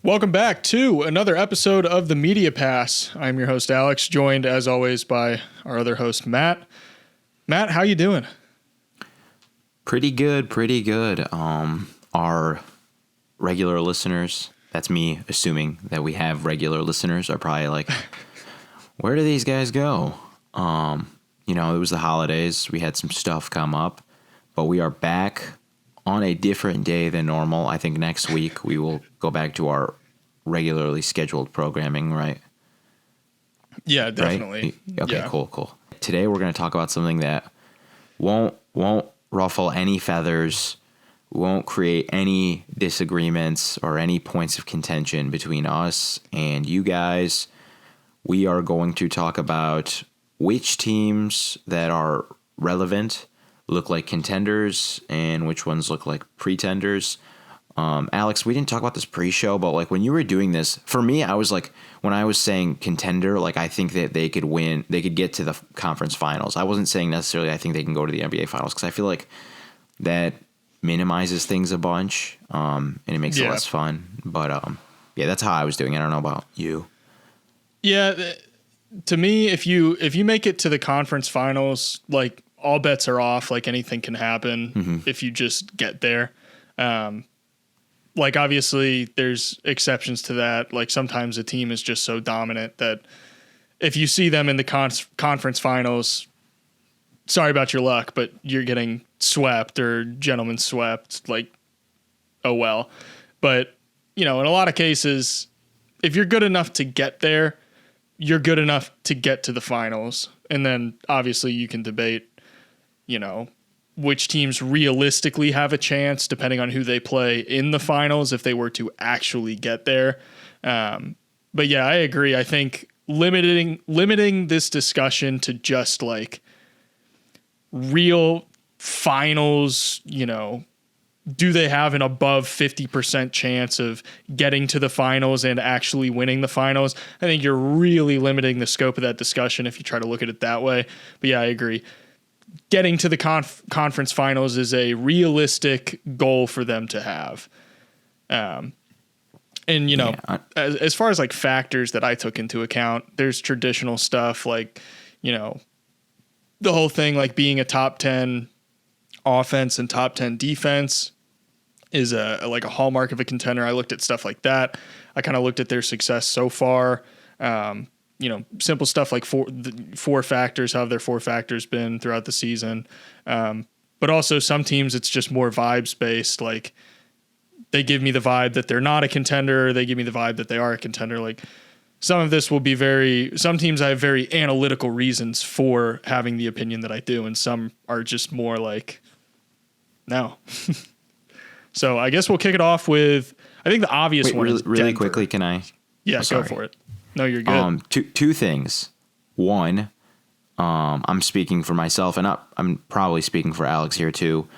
Welcome back to another episode of the Media Pass. I'm your host, Alex, joined as always by our other host, Matt. Matt, how you doing? Pretty good. Our regular listeners, that's me assuming that we have regular listeners, are probably like, where do these guys go? It was the holidays. We had some stuff come up, but we are back on a different day than normal. I think next week we will go back to our regularly scheduled programming, right? Yeah, definitely. Right? Okay, yeah. Cool. Today we're going to talk about something that won't ruffle any feathers, won't create any disagreements or any points of contention between us and you guys. We are going to talk about which teams that are relevant look like contenders and which ones look like pretenders. Alex, we didn't talk about this pre-show, but like when you were doing this, for me, I was like, when I was saying contender, like I think that they could win, they could get to the conference finals. I wasn't saying necessarily I think they can go to the NBA finals because I feel like that minimizes things a bunch, and it makes it less fun. But that's how I was doing it. I don't know about you. Yeah, to me, if you make it to the conference finals, like all bets are off. Like anything can happen if you just get there. Like obviously there's exceptions to that. Like sometimes a team is just so dominant that if you see them in the conference finals, sorry about your luck, but you're getting swept or gentlemen swept. Like, oh well. But in a lot of cases, if you're good enough to get there, you're good enough to get to the finals. And then obviously you can debate, which teams realistically have a chance depending on who they play in the finals if they were to actually get there. But yeah, I agree. I think limiting this discussion to just like real finals, do they have an above 50% chance of getting to the finals and actually winning the finals? I think you're really limiting the scope of that discussion if you try to look at it that way. But yeah, I agree. Getting to the conference finals is a realistic goal for them to have. As far as like factors that I took into account, there's traditional stuff like, the whole thing like being a top 10 offense and top 10 defense is a hallmark of a contender. I looked at stuff like that. I kind of looked at their success so far. Simple stuff like four factors, how have their four factors been throughout the season. But also some teams, it's just more vibes based. Like they give me the vibe that they're not a contender. They give me the vibe that they are a contender. Like some of this will be some teams I have very analytical reasons for having the opinion that I do. And some are just more like, no. So I guess we'll kick it off with, I think the obvious one is really Denver. Quickly, can I? Yeah, go for it. No, you're good. Two things. One, I'm speaking for myself, and I'm probably speaking for Alex here too.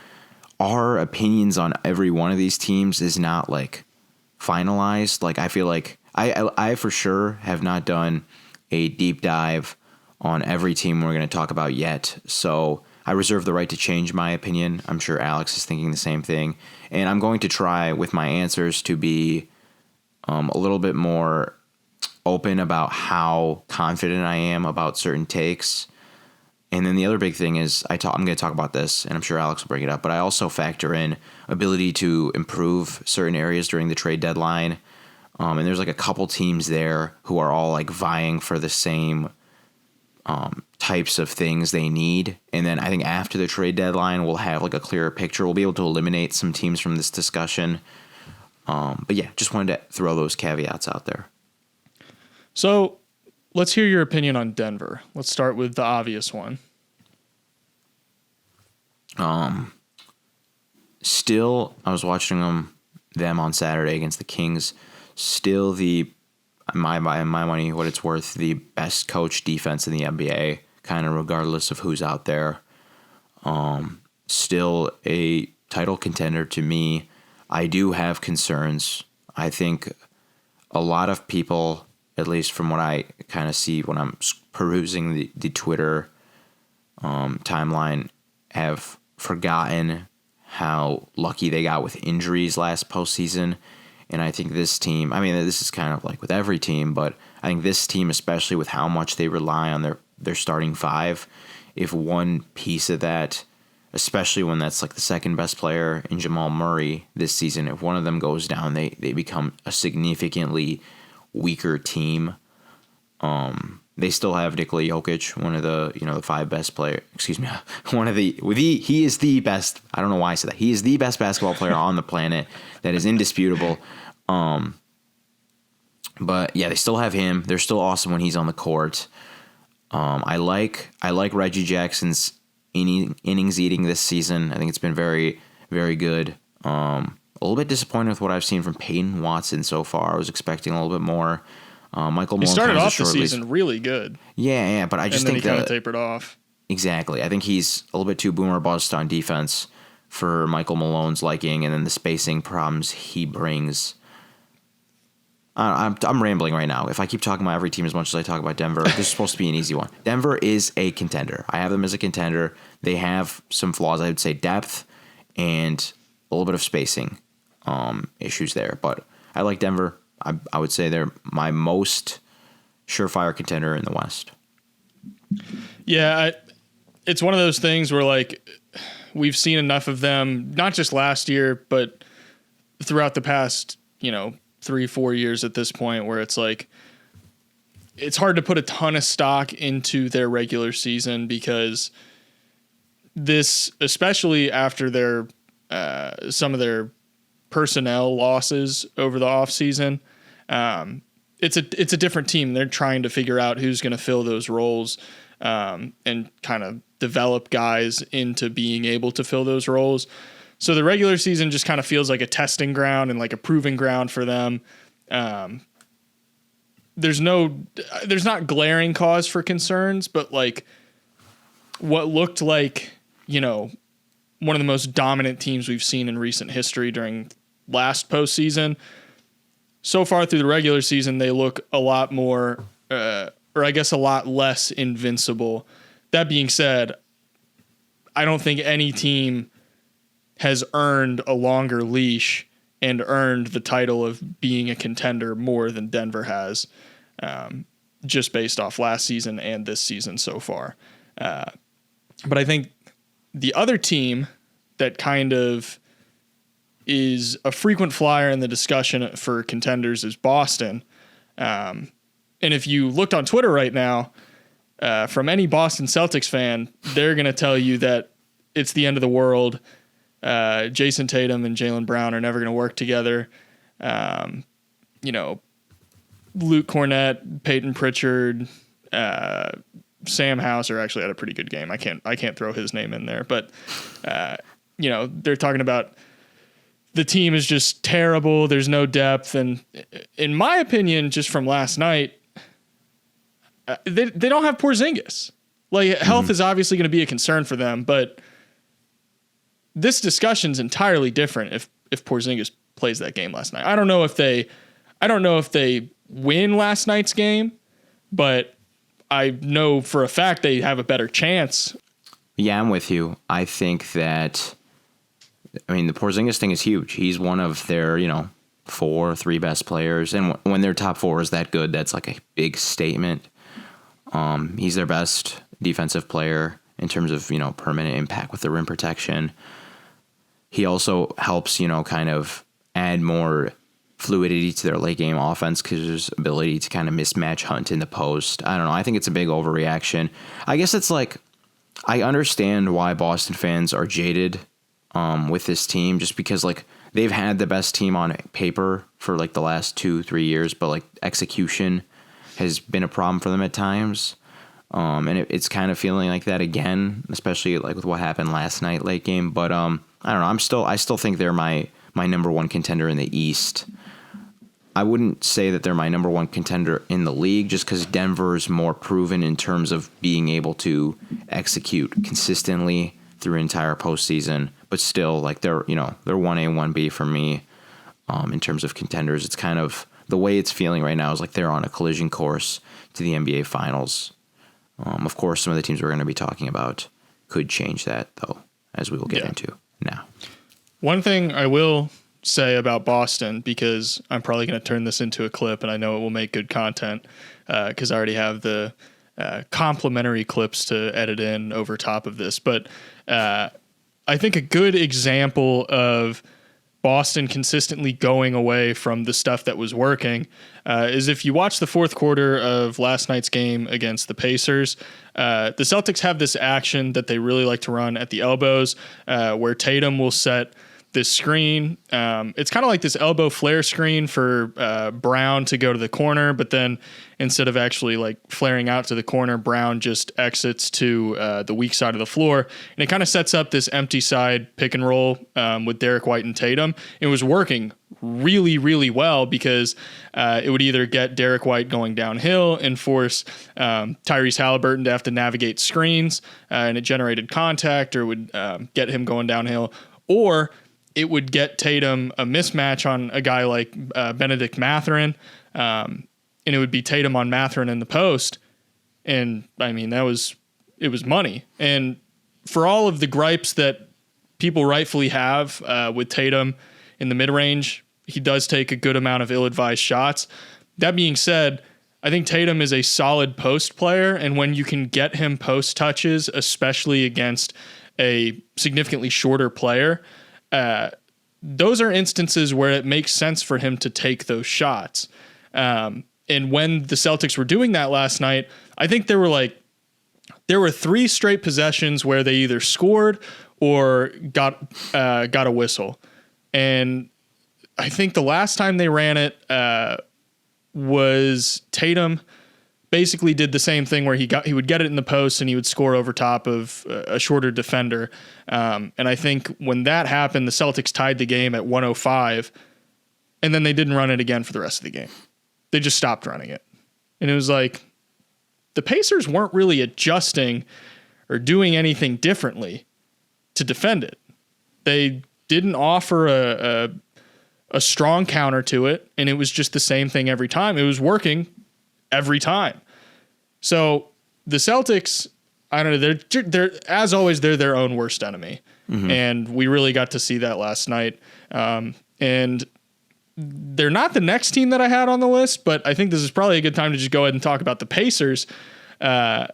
Our opinions on every one of these teams is not like finalized. Like I feel like I for sure have not done a deep dive on every team we're going to talk about yet. So I reserve the right to change my opinion. I'm sure Alex is thinking the same thing, and I'm going to try with my answers to be a little bit more open about how confident I am about certain takes. And then the other big thing is I'm going to talk about this, and I'm sure Alex will bring it up, but I also factor in ability to improve certain areas during the trade deadline. And there's like a couple teams there who are all like vying for the same types of things they need. And then I think after the trade deadline, we'll have like a clearer picture. We'll be able to eliminate some teams from this discussion. But yeah, just wanted to throw those caveats out there. So let's hear your opinion on Denver. Let's start with the obvious one. Still, I was watching them on Saturday against the Kings. Still my money, what it's worth, the best coach defense in the NBA, kind of regardless of who's out there. Still a title contender to me. I do have concerns. I think a lot of people, at least from what I kind of see when I'm perusing the Twitter timeline, have forgotten how lucky they got with injuries last postseason And I think this team, I mean, this is kind of like with every team, but I think this team, especially with how much they rely on their starting five, if one piece of that, especially when that's like the second best player in Jamal Murray this season, if one of them goes down, they become a significantly weaker team. They still have Nikola Jokic, one of the the five best player. Excuse me, he is the best. I don't know why I said that. He is the best basketball player on the planet. That is indisputable. But yeah, they still have him. They're still awesome when he's on the court. I like Reggie Jackson's innings eating this season. I think it's been very, very good. A little bit disappointed with what I've seen from Peyton Watson so far. I was expecting a little bit more. Michael Malone he started off the season really good. Yeah, but I just think he kind of tapered off. Exactly. I think he's a little bit too boomer bust on defense for Michael Malone's liking, and then the spacing problems he brings. I'm rambling right now. If I keep talking about every team as much as I talk about Denver, this is supposed to be an easy one. Denver is a contender. I have them as a contender. They have some flaws, I would say depth and a little bit of spacing issues there. But I like Denver. I would say they're my most surefire contender in the West. Yeah, it's one of those things where like we've seen enough of them, not just last year, but throughout the past, 3-4 years at this point, where it's like it's hard to put a ton of stock into their regular season because this, especially after their some of their personnel losses over the offseason, it's a different team. They're trying to figure out who's going to fill those roles and kind of develop guys into being able to fill those roles. So the regular season just kind of feels like a testing ground and like a proving ground for them. There's not glaring cause for concerns, but like what looked like, one of the most dominant teams we've seen in recent history during last postseason. So far through the regular season, they look a lot more, or I guess a lot less invincible. That being said, I don't think any team has earned a longer leash and earned the title of being a contender more than Denver has, just based off last season and this season so far. But I think the other team that kind of is a frequent flyer in the discussion for contenders is Boston. And if you looked on Twitter right now, from any Boston Celtics fan, they're going to tell you that it's the end of the world. Jason Tatum and Jaylen Brown are never going to work together. Luke Cornett, Peyton Pritchard, Sam Hauser actually had a pretty good game. I can't throw his name in there, but they're talking about the team is just terrible. There's no depth, and in my opinion, just from last night, they don't have Porzingis. Like health is obviously going to be a concern for them, but this discussion's entirely different if Porzingis plays that game last night. I don't know if they win last night's game, but I know for a fact they have a better chance. Yeah, I'm with you. I think that, the Porzingis thing is huge. He's one of their, 3 best players. And when their top 4 is that good, that's like a big statement. He's their best defensive player in terms of, permanent impact with the rim protection. He also helps, kind of add more fluidity to their late game offense because there's ability to kind of mismatch hunt in the post. I don't know. I think it's a big overreaction. I guess it's like, I understand why Boston fans are jaded with this team just because like they've had the best team on paper for like the last 2-3 years, but like execution has been a problem for them at times. And it's kind of feeling like that again, especially like with what happened last night late game. But I don't know. I still think they're my number one contender in the East. I wouldn't say that they're my number one contender in the league just because Denver's more proven in terms of being able to execute consistently through an entire postseason. But still, like they're 1A, 1B for me in terms of contenders. It's kind of the way it's feeling right now is like they're on a collision course to the NBA Finals. Of course, some of the teams we're going to be talking about could change that, though, as we will get into now. One thing I will say about Boston, because I'm probably going to turn this into a clip and I know it will make good content because I already have the complimentary clips to edit in over top of this. But I think a good example of Boston consistently going away from the stuff that was working is if you watch the fourth quarter of last night's game against the Pacers. The Celtics have this action that they really like to run at the elbows where Tatum will set this screen. It's kind of like this elbow flare screen for Brown to go to the corner, but then instead of actually like flaring out to the corner, Brown just exits to the weak side of the floor, and it kind of sets up this empty side pick and roll with Derek White and Tatum. It was working really, really well because it would either get Derek White going downhill and force Tyrese Haliburton to have to navigate screens, and it generated contact, or would get him going downhill, or it would get Tatum a mismatch on a guy like Benedict Mathurin, and it would be Tatum on Mathurin in the post. And I mean, it was money. And for all of the gripes that people rightfully have with Tatum in the mid-range, he does take a good amount of ill-advised shots. That being said, I think Tatum is a solid post player, and when you can get him post touches, especially against a significantly shorter player, those are instances where it makes sense for him to take those shots. And when the Celtics were doing that last night, I think there were 3 straight possessions where they either scored or got a whistle. And I think the last time they ran it was Tatum basically did the same thing where he would get it in the post and he would score over top of a shorter defender. And I think when that happened, the Celtics tied the game at 105, and then they didn't run it again for the rest of the game. They just stopped running it. And it was like the Pacers weren't really adjusting or doing anything differently to defend it. They didn't offer a strong counter to it, and it was just the same thing every time. It was working every time. So the Celtics, I don't know, they're as always, they're their own worst enemy. Mm-hmm. And we really got to see that last night. And they're not the next team that I had on the list, but I think this is probably a good time to just go ahead and talk about the Pacers. Do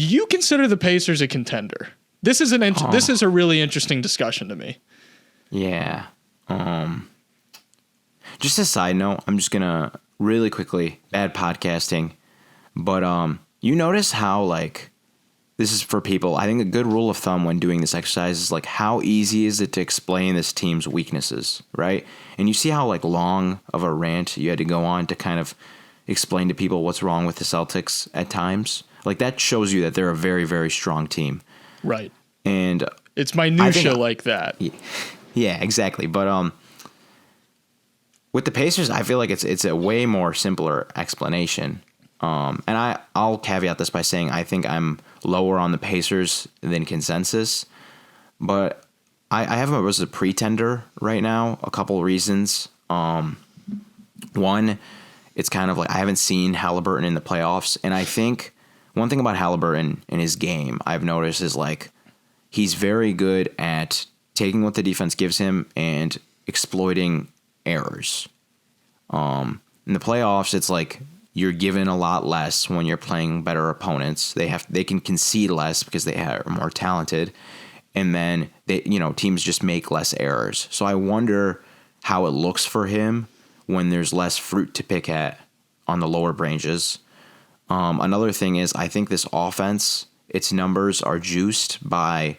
you consider the Pacers a contender? This is this is a really interesting discussion to me. Yeah. Just a side note, I'm just gonna really quickly, bad podcasting, but you notice how, like, this is for people, I think a good rule of thumb when doing this exercise is like, how easy is it to explain this team's weaknesses, right? And you see how like long of a rant you had to go on to kind of explain to people what's wrong with the Celtics at times. Like, that shows you that they're a very, very strong team. Right. And it's minutia like that. Yeah, exactly. But with the Pacers, I feel like it's a way more simpler explanation. And I'll caveat this by saying I think I'm lower on the Pacers than consensus, but I have them as a pretender right now. A couple of reasons. One, it's kind of like I haven't seen Haliburton in the playoffs, and I think one thing about Haliburton in his game I've noticed is like he's very good at taking what the defense gives him and exploiting errors. In the playoffs, it's like you're given a lot less when you're playing better opponents. They can concede less because they are more talented, and then teams just make less errors. So I wonder how it looks for him when there's less fruit to pick at on the lower ranges. Another thing is I think this offense, its numbers are juiced by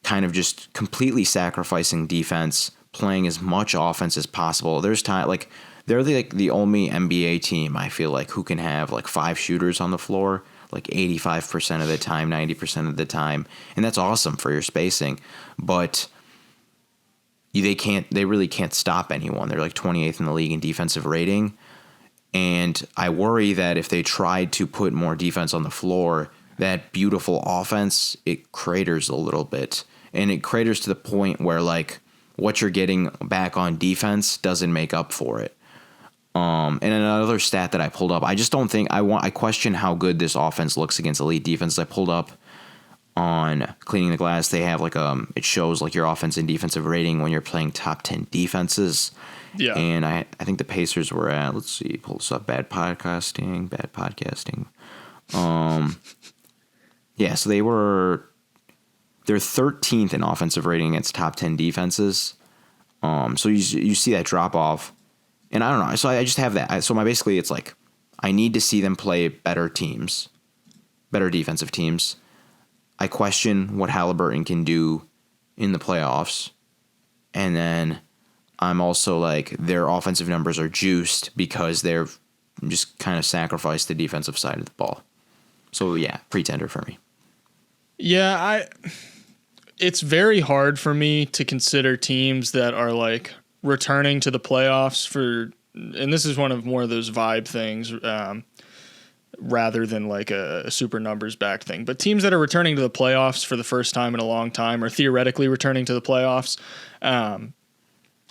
kind of just completely sacrificing defense, playing as much offense as possible. There's time like they're the only NBA team I feel like who can have like 5 shooters on the floor like 85% of the time, 90% of the time, and that's awesome for your spacing. But they really can't stop anyone. They're like 28th in the league in defensive rating, and I worry that if they tried to put more defense on the floor, that beautiful offense, it craters a little bit, and it craters to the point where like what you're getting back on defense doesn't make up for it. And another stat that I pulled up, I just don't think I question how good this offense looks against elite defense. I pulled up on Cleaning the Glass, they have like it shows like your offense and defensive rating when you're playing top 10 defenses. Yeah. And I think the Pacers were at, let's see, pull this up, bad podcasting. Yeah, so they're 13th in offensive rating against top 10 defenses. So you see that drop off, and I don't know. So I just have that. So basically it's like I need to see them play better teams, better defensive teams. I question what Haliburton can do in the playoffs, and then I'm also like their offensive numbers are juiced because they're just kind of sacrificed the defensive side of the ball. So yeah, pretender for me. Yeah, it's very hard for me to consider teams that are like returning to the playoffs and this is one of more of those vibe things, rather than like a super numbers backed thing. But teams that are returning to the playoffs for the first time in a long time, or theoretically returning to the playoffs,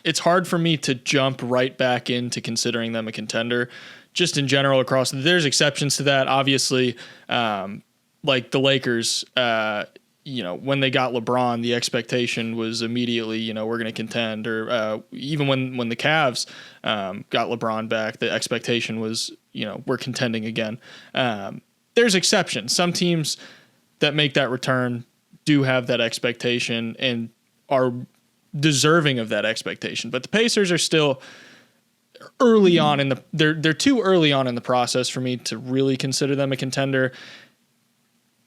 it's hard for me to jump right back into considering them a contender. Just in general across, there's exceptions to that, obviously. Like the Lakers, when they got LeBron, the expectation was immediately, we're going to contend. Or even when the Cavs got LeBron back, the expectation was, we're contending again. There's exceptions. Some teams that make that return do have that expectation and are deserving of that expectation. But the Pacers are still early on they're too early on in the process for me to really consider them a contender.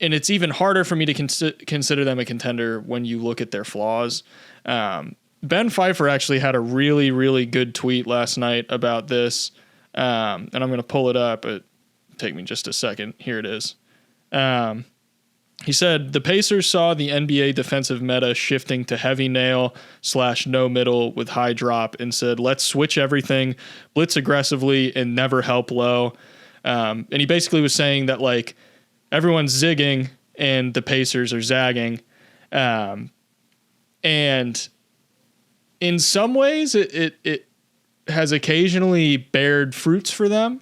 And it's even harder for me to consider them a contender when you look at their flaws. Ben Pfeiffer actually had a really, really good tweet last night about this. And I'm going to pull it up. It'll take me just a second. Here it is. He said, the Pacers saw the NBA defensive meta shifting to heavy nail / no middle with high drop and said, let's switch everything, blitz aggressively, and never help low. And he basically was saying that, like, everyone's zigging and the Pacers are zagging. And in some ways it has occasionally bared fruits for them.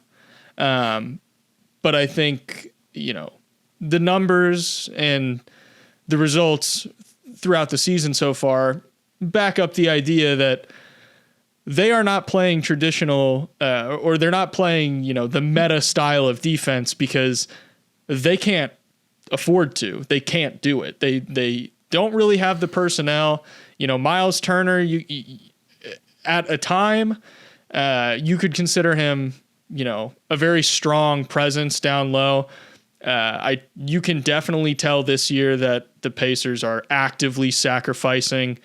But I think, the numbers and the results throughout the season so far back up the idea that they are not playing traditional, or they're not playing, the meta style of defense because they can't afford to. They can't do it. They don't really have the personnel. Miles Turner, at a time, you could consider him, a very strong presence down low. You can definitely tell this year that the Pacers are actively sacrificing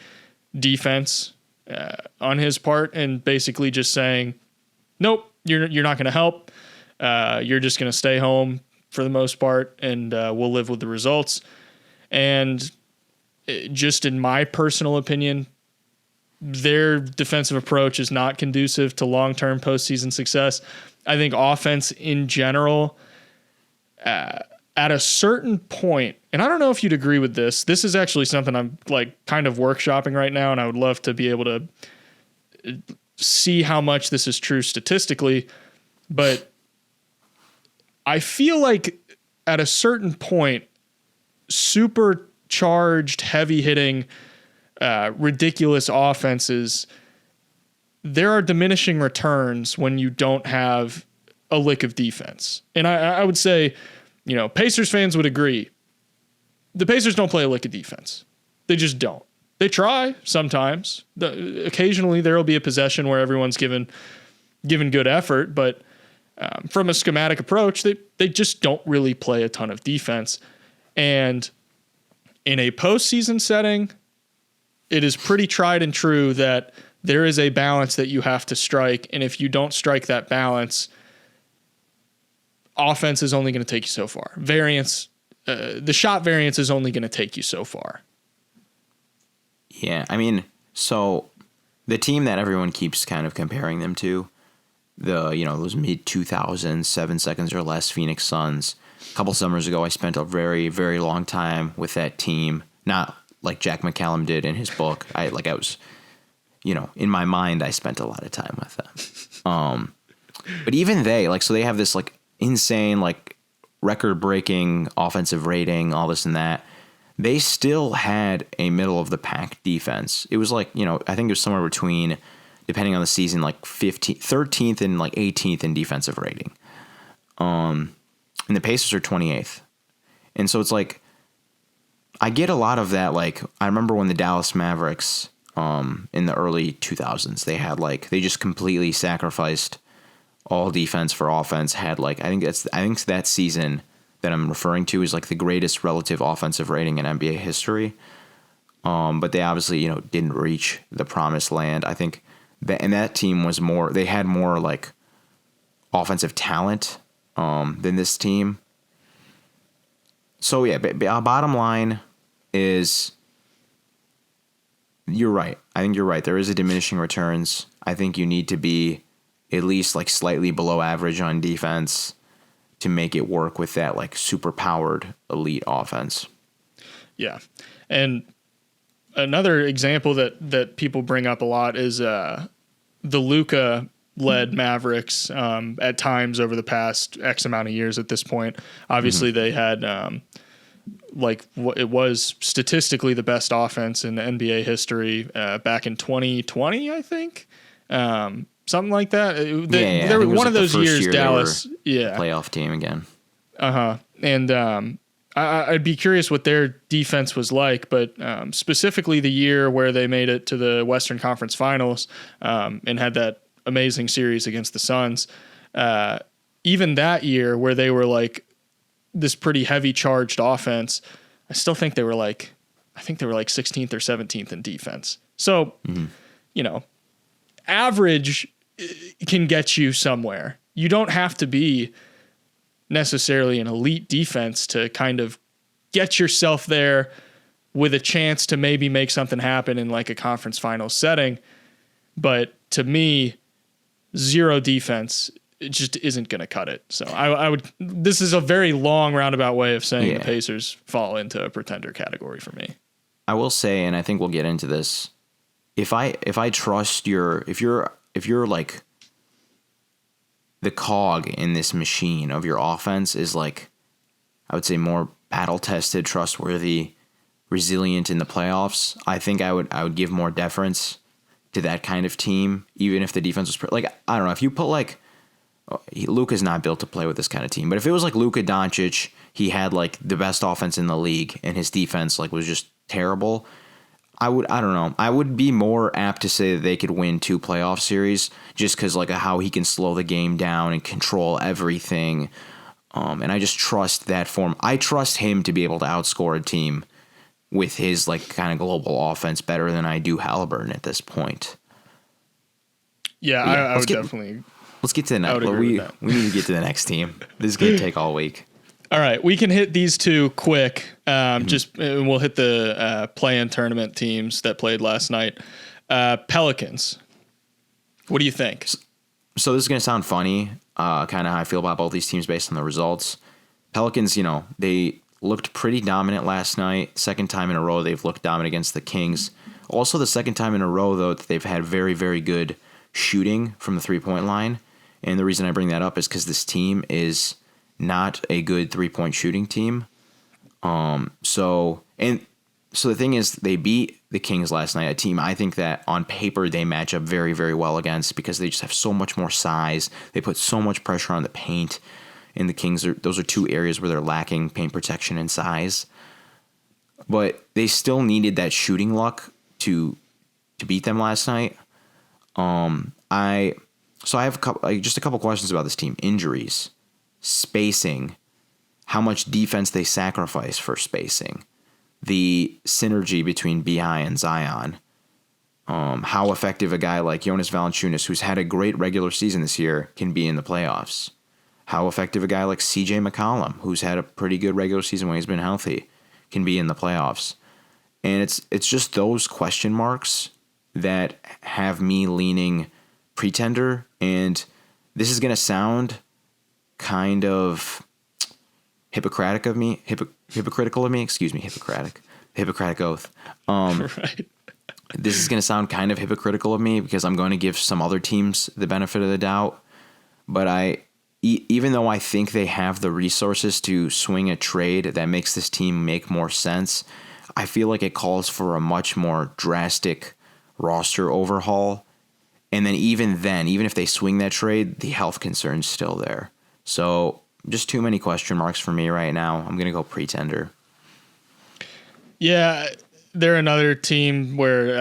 defense on his part and basically just saying, nope, you're not going to help. You're just going to stay home for the most part, and we'll live with the results. And just in my personal opinion, their defensive approach is not conducive to long-term postseason success. I think offense in general, at a certain point, and I don't know if you'd agree with this. This is actually something I'm like kind of workshopping right now, and I would love to be able to see how much this is true statistically. But I feel like at a certain point, supercharged, heavy hitting, ridiculous offenses, there are diminishing returns when you don't have a lick of defense. And I would say, Pacers fans would agree. The Pacers don't play a lick of defense. They just don't. They try sometimes. Occasionally there will be a possession where everyone's given good effort, but from a schematic approach, they just don't really play a ton of defense. And in a postseason setting, it is pretty tried and true that there is a balance that you have to strike. And if you don't strike that balance, offense is only going to take you so far. The shot variance is only going to take you so far. Yeah, I mean, so the team that everyone keeps kind of comparing them to, those mid-2000s, 7 seconds or less Phoenix Suns. A couple summers ago, I spent a very, very long time with that team. Not like Jack McCallum did in his book. I was, in my mind, I spent a lot of time with them. But even they, so they have this insane, record-breaking offensive rating, all this and that. they still had a middle of the pack defense. It was like, I think it was somewhere between, depending on the season, like 13th and like 18th in defensive rating. And the Pacers are 28th. And so it's like, I get a lot of that. Like, I remember when the Dallas Mavericks, in the early 2000s, they just completely sacrificed all defense for offense. I think that season that I'm referring to is like the greatest relative offensive rating in NBA history. But they obviously, didn't reach the promised land. I think that team they had more like offensive talent, than this team. So yeah, bottom line is, you're right. I think you're right. There is a diminishing returns. I think you need to be at least like slightly below average on defense to make it work with that like super powered elite offense. Yeah. And another example that people bring up a lot is the Luka led Mavericks at times over the past X amount of years at this point. Obviously they had it was statistically the best offense in NBA history back in 2020, I think. Something like that. There were one of those years Dallas, playoff team again. And I'd be curious what their defense was like, but specifically the year where they made it to the Western Conference Finals and had that amazing series against the Suns. Even that year where they were like this pretty heavy charged offense, I still think they were like 16th or 17th in defense. So, average can get you somewhere. You don't have to be necessarily an elite defense to kind of get yourself there with a chance to maybe make something happen in like a conference finals setting. But to me, zero defense, it just isn't going to cut it. So this is a very long roundabout way of saying the Pacers fall into a pretender category for me. I will say, and I think we'll get into this, if I trust if you're like the cog in this machine of your offense is like, I would say more battle tested, trustworthy, resilient in the playoffs, I think I would give more deference to that kind of team, even if the defense was like, I don't know, if you put like, Luka's not built to play with this kind of team, but if it was like Luka Doncic, he had like the best offense in the league and his defense like was just terrible, I don't know. I would be more apt to say that they could win 2 playoff series just because like how he can slow the game down and control everything. And I just trust that form. I trust him to be able to outscore a team with his like kind of global offense better than I do Haliburton at this point. Yeah, I would definitely. Let's get to the next. We need to get to the next team. This is going to take all week. All right, we can hit these two quick. We'll hit the play-in tournament teams that played last night. Pelicans. What do you think? So this is going to sound funny, kind of how I feel about both these teams based on the results. Pelicans, they looked pretty dominant last night. Second time in a row they've looked dominant against the Kings. Also the second time in a row, though, that they've had very, very good shooting from the three-point line. And the reason I bring that up is because this team is not a good three-point shooting team. So the thing is, they beat the Kings last night, a team I think that on paper they match up very, very well against because they just have so much more size. They put so much pressure on the paint, and the Kings those are 2 areas where they're lacking paint protection and size. But they still needed that shooting luck to beat them last night. I have a couple questions about this team. Injuries, spacing, how much defense they sacrifice for spacing, the synergy between BI and Zion, how effective a guy like Jonas Valanciunas, who's had a great regular season this year, can be in the playoffs, how effective a guy like CJ McCollum, who's had a pretty good regular season when he's been healthy, can be in the playoffs. And it's just those question marks that have me leaning pretender. And this is going to sound kind of hypocritical of me. Hippocratic oath. Right. This is going to sound kind of hypocritical of me because I'm going to give some other teams the benefit of the doubt. But even though I think they have the resources to swing a trade that makes this team make more sense, I feel like it calls for a much more drastic roster overhaul. And then, even if they swing that trade, the health concern's still there. So just too many question marks for me right now. I'm going to go pretender. Yeah, they're another team where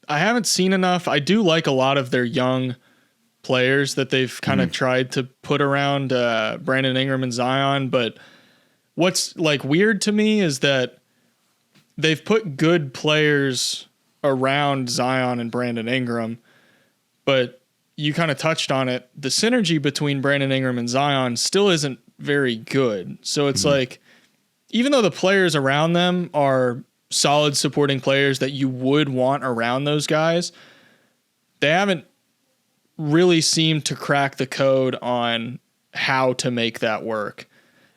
I haven't seen enough. I do like a lot of their young players that they've kind of tried to put around Brandon Ingram and Zion. But what's like weird to me is that they've put good players around Zion and Brandon Ingram, but you kind of touched on it. The synergy between Brandon Ingram and Zion still isn't very good. So it's like, even though the players around them are solid supporting players that you would want around those guys, they haven't really seemed to crack the code on how to make that work.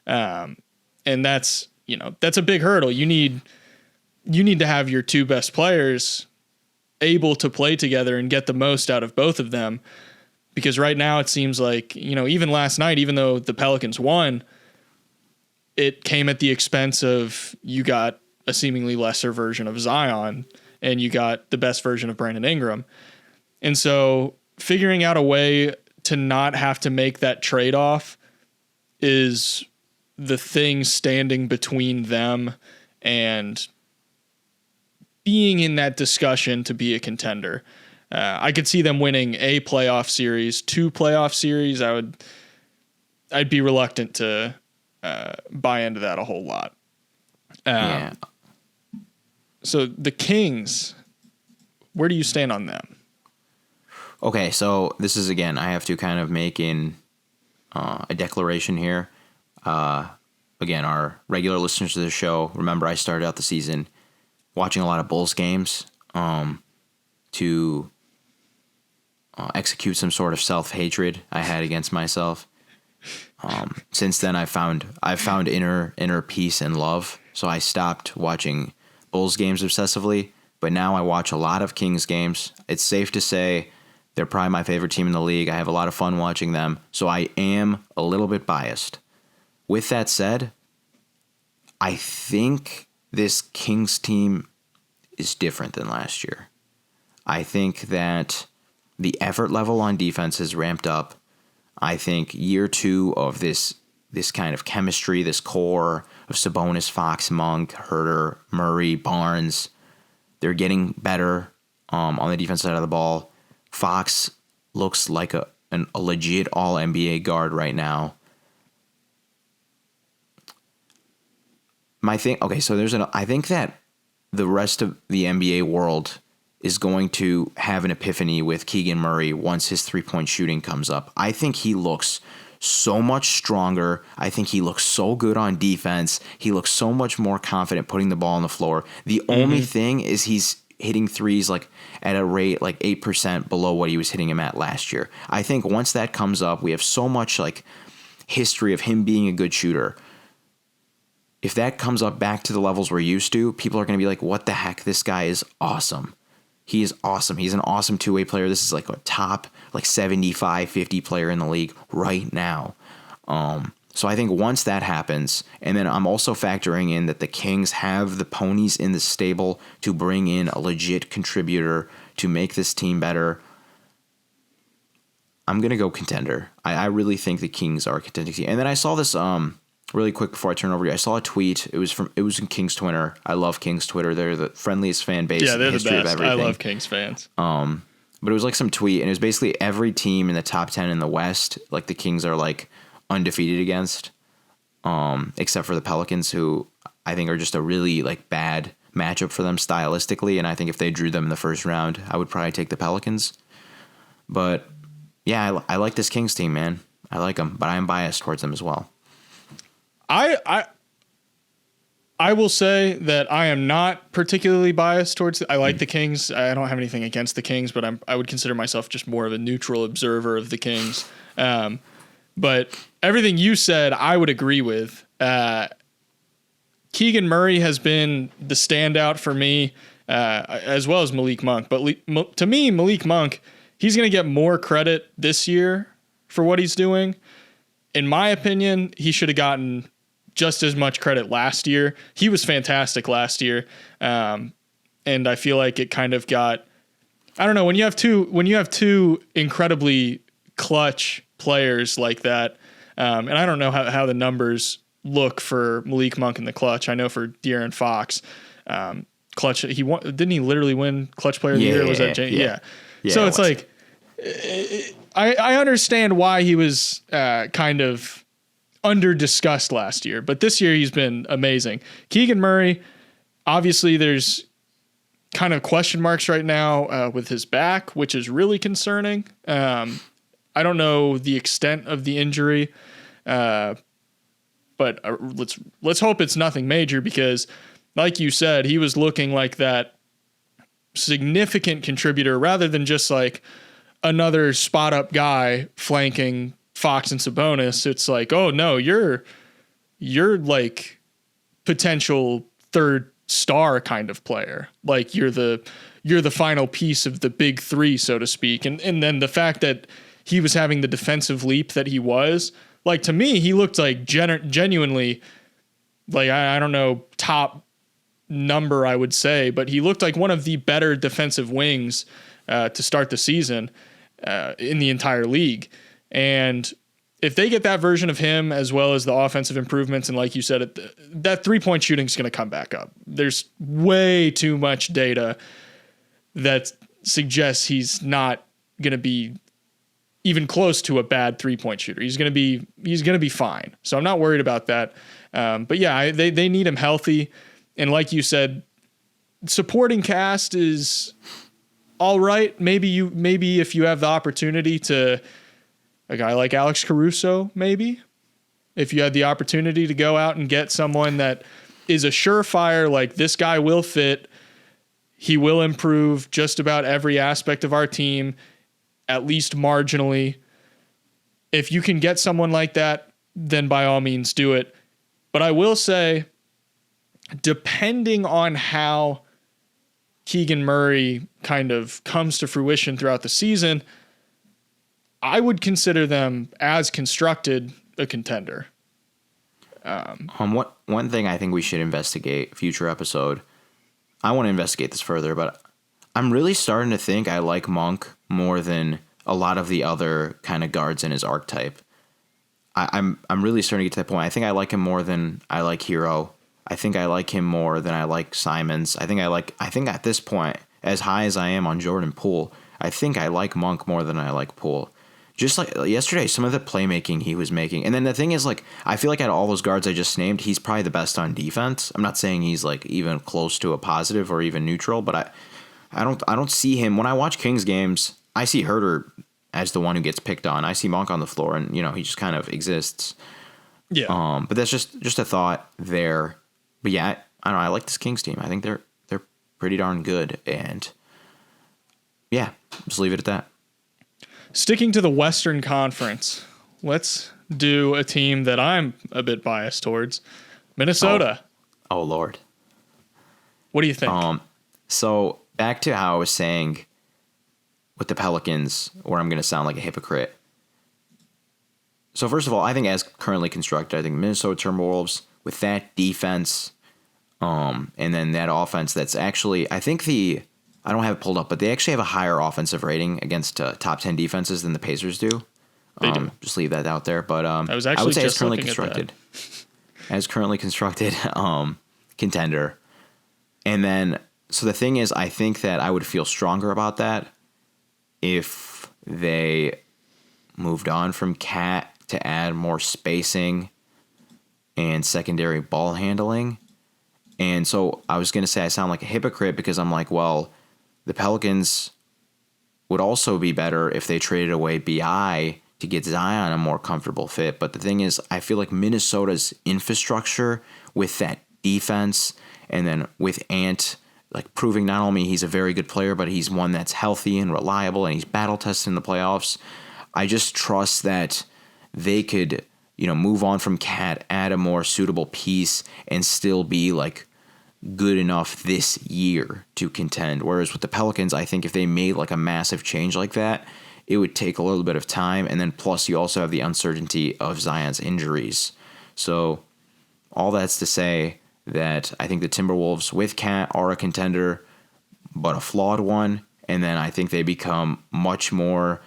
And that's a big hurdle. You need to have your two best players able to play together and get the most out of both of them. Because right now it seems like, even last night, even though the Pelicans won, it came at the expense of you got a seemingly lesser version of Zion and you got the best version of Brandon Ingram. And so figuring out a way to not have to make that trade-off is the thing standing between them and being in that discussion to be a contender. I could see them winning a playoff series, 2 playoff series. I'd be reluctant to buy into that a whole lot. Yeah. So the Kings, where do you stand on them? Okay, so this is, again, I have to kind of make a declaration here. Again, our regular listeners to the show, remember I started out the season watching a lot of Bulls games to execute some sort of self-hatred I had against myself. Since then, I've found inner peace and love, so I stopped watching Bulls games obsessively, but now I watch a lot of Kings games. It's safe to say they're probably my favorite team in the league. I have a lot of fun watching them, so I am a little bit biased. With that said, I think this Kings team is different than last year. I think that the effort level on defense has ramped up. I think year 2 of this kind of chemistry, this core of Sabonis, Fox, Monk, Herter, Murray, Barnes, they're getting better on the defense side of the ball. Fox looks like a legit all-NBA guard right now. I think that the rest of the NBA world is going to have an epiphany with Keegan Murray once his three-point shooting comes up. I think he looks so much stronger. I think he looks so good on defense. He looks so much more confident putting the ball on the floor. The only thing is he's hitting threes like at a rate like 8% below what he was hitting him at last year. I think once that comes up, we have so much like history of him being a good shooter. If that comes up back to the levels we're used to, people are going to be like, what the heck? This guy is awesome. He is awesome. He's an awesome two-way player. This is like a top like 75, 50 player in the league right now. So I think once that happens, and then I'm also factoring in that the Kings have the ponies in the stable to bring in a legit contributor to make this team better. I'm going to go contender. I really think the Kings are a contending team. And then I saw this really quick before I turn over to you. I saw a tweet. It was in Kings Twitter. I love Kings Twitter. They're the friendliest fan base in the history of everything. I love Kings fans. But it was like some tweet, and it was basically every team in the top 10 in the West, like the Kings are like undefeated against, except for the Pelicans, who I think are just a really like bad matchup for them stylistically. And I think if they drew them in the first round, I would probably take the Pelicans. But yeah, I like this Kings team, man. I like them, but I am biased towards them as well. I will say that I am not particularly biased towards. I like the Kings. I don't have anything against the Kings, but I would consider myself just more of a neutral observer of the Kings. But everything you said, I would agree with. Keegan Murray has been the standout for me, as well as Malik Monk. But to me, Malik Monk, he's going to get more credit this year for what he's doing. In my opinion, he should have gotten just as much credit last year. He was fantastic last year. And I feel like it kind of got, I don't know, when you have two incredibly clutch players like that, and I don't know how the numbers look for Malik Monk in the clutch. I know for De'Aaron Fox, clutch, didn't he literally win clutch player of the year? Was that yeah. So it's like, I understand why he was kind of under discussed last year, but this year he's been amazing. Keegan Murray, obviously there's kind of question marks right now with his back, which is really concerning. I don't know the extent of the injury, but let's hope it's nothing major, because like you said, he was looking like that significant contributor rather than just like another spot up guy flanking Fox and Sabonis. It's like, oh no, you're like potential third star kind of player. Like you're the final piece of the big three, so to speak. And then the fact that he was having the defensive leap that he was, like, to me, he looked like genuinely, like, I don't know, top number, I would say, but he looked like one of the better defensive wings to start the season in the entire league. And if they get that version of him, as well as the offensive improvements, and like you said, that 3-point shooting is going to come back up. There's way too much data that suggests he's not going to be even close to a bad 3-point shooter. He's going to be fine. So I'm not worried about that. But yeah, they need him healthy. And like you said, supporting cast is all right. Maybe if you have the opportunity to, a guy like Alex Caruso, maybe if you had the opportunity to go out and get someone that is a surefire, like, this guy will fit, he will improve just about every aspect of our team, at least marginally. If you can get someone like that, then by all means do it. But I will say, depending on how Keegan Murray kind of comes to fruition throughout the season, I would consider them, as constructed, a contender. One thing I think we should investigate, future episode, I want to investigate this further, but I'm really starting to think I like Monk more than a lot of the other kind of guards in his archetype. I'm really starting to get to that point. I think I like him more than I like Hero. I think I like him more than I like Simons. I think at this point, as high as I am on Jordan Poole, I think I like Monk more than I like Poole. Just like yesterday, some of the playmaking he was making. And then the thing is, like, I feel like out of all those guards I just named, he's probably the best on defense. I'm not saying he's like even close to a positive or even neutral, but I don't see him. When I watch Kings games, I see Herter as the one who gets picked on. I see Monk on the floor, and he just kind of exists. Yeah. But that's just a thought there. But yeah, I don't know. I like this Kings team. I think they're pretty darn good, and yeah, just leave it at that. Sticking to the Western Conference, let's do a team that I'm a bit biased towards, Minnesota. Oh Lord. What do you think? So back to how I was saying with the Pelicans, where I'm going to sound like a hypocrite. So first of all, I think as currently constructed, I think Minnesota Timberwolves with that defense, and then that offense that's actually, I think I don't have it pulled up, but they actually have a higher offensive rating against top 10 defenses than the Pacers do. They do. Just leave that out there. But I would say as currently constructed, contender. And then, so the thing is, I think that I would feel stronger about that if they moved on from Cat to add more spacing and secondary ball handling. And so I was going to say I sound like a hypocrite because I'm like, well, the Pelicans would also be better if they traded away BI to get Zion a more comfortable fit. But the thing is, I feel like Minnesota's infrastructure with that defense and then with Ant, like proving not only he's a very good player, but he's one that's healthy and reliable and he's battle tested in the playoffs. I just trust that they could, move on from Cat, add a more suitable piece and still be like good enough this year to contend. Whereas with the Pelicans, I think if they made like a massive change like that, it would take a little bit of time. And then plus you also have the uncertainty of Zion's injuries. So all that's to say that I think the Timberwolves with Cat are a contender, but a flawed one. And then I think they become much more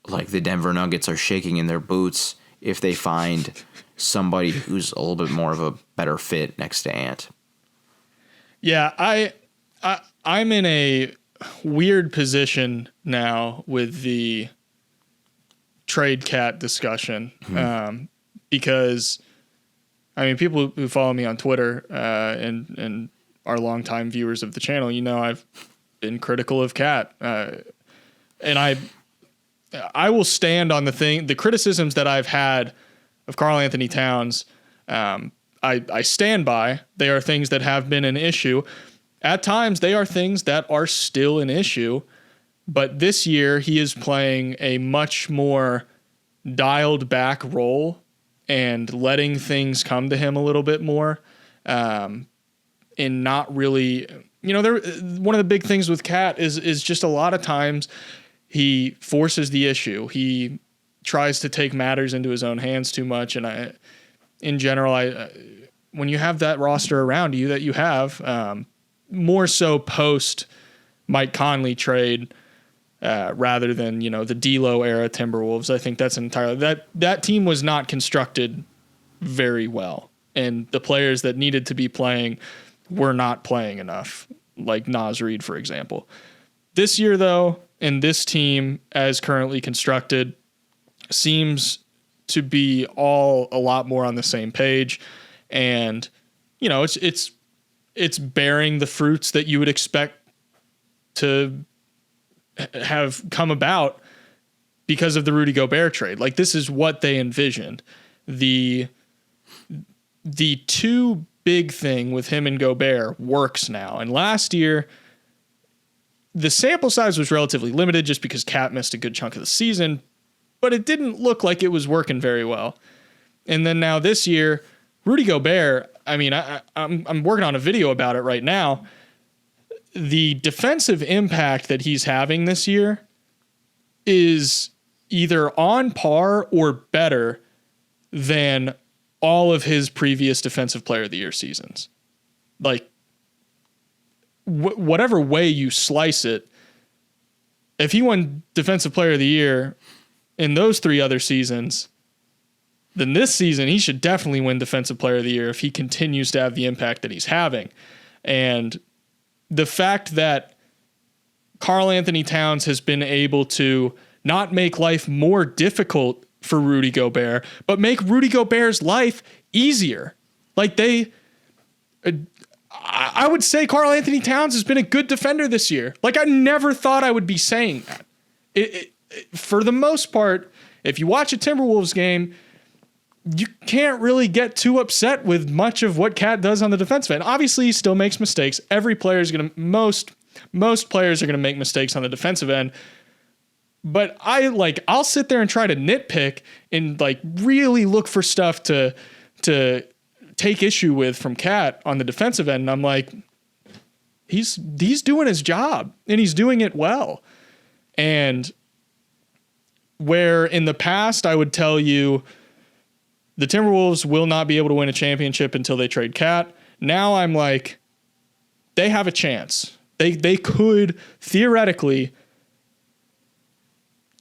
like the Denver Nuggets are shaking in their boots if they find somebody who's a little bit more of a better fit next to Ant. Yeah, I'm in a weird position now with the trade Cat discussion, because I mean, people who follow me on Twitter and are longtime viewers of the channel, I've been critical of Cat, and I will stand on the criticisms that I've had of Karl Anthony Towns. I stand by. They are things that have been an issue. At times, they are things that are still an issue. But this year, he is playing a much more dialed back role and letting things come to him a little bit more. And not really, one of the big things with Cat is just a lot of times he forces the issue. He tries to take matters into his own hands too much. And in general, when you have that roster around you that you have, more so post Mike Conley trade, rather than, the D'Lo era Timberwolves, I think that's entirely that team was not constructed very well. And the players that needed to be playing were not playing enough, like Naz Reid, for example. This year, though, and this team as currently constructed seems to be all a lot more on the same page. And, it's bearing the fruits that you would expect to have come about because of the Rudy Gobert trade. Like, this is what they envisioned. The two big thing with him and Gobert works now. And last year, the sample size was relatively limited just because Cat missed a good chunk of the season, but it didn't look like it was working very well. And then now this year, Rudy Gobert, I mean, I'm working on a video about it right now. The defensive impact that he's having this year is either on par or better than all of his previous Defensive Player of the Year seasons. Like, whatever way you slice it, if he won Defensive Player of the Year in those three other seasons, then this season he should definitely win Defensive Player of the Year if he continues to have the impact that he's having. And the fact that Karl Anthony Towns has been able to not make life more difficult for Rudy Gobert, but make Rudy Gobert's life easier. Like, I would say Karl Anthony Towns has been a good defender this year. Like, I never thought I would be saying that. For the most part, if you watch a Timberwolves game, you can't really get too upset with much of what Cat does on the defensive end. Obviously, he still makes mistakes. Every player is going to, most players are going to make mistakes on the defensive end. But I'll sit there and try to nitpick and really look for stuff to take issue with from Cat on the defensive end. And I'm like, he's doing his job and he's doing it well. And where in the past I would tell you the Timberwolves will not be able to win a championship until they trade Cat, now I'm like, they have a chance. They could theoretically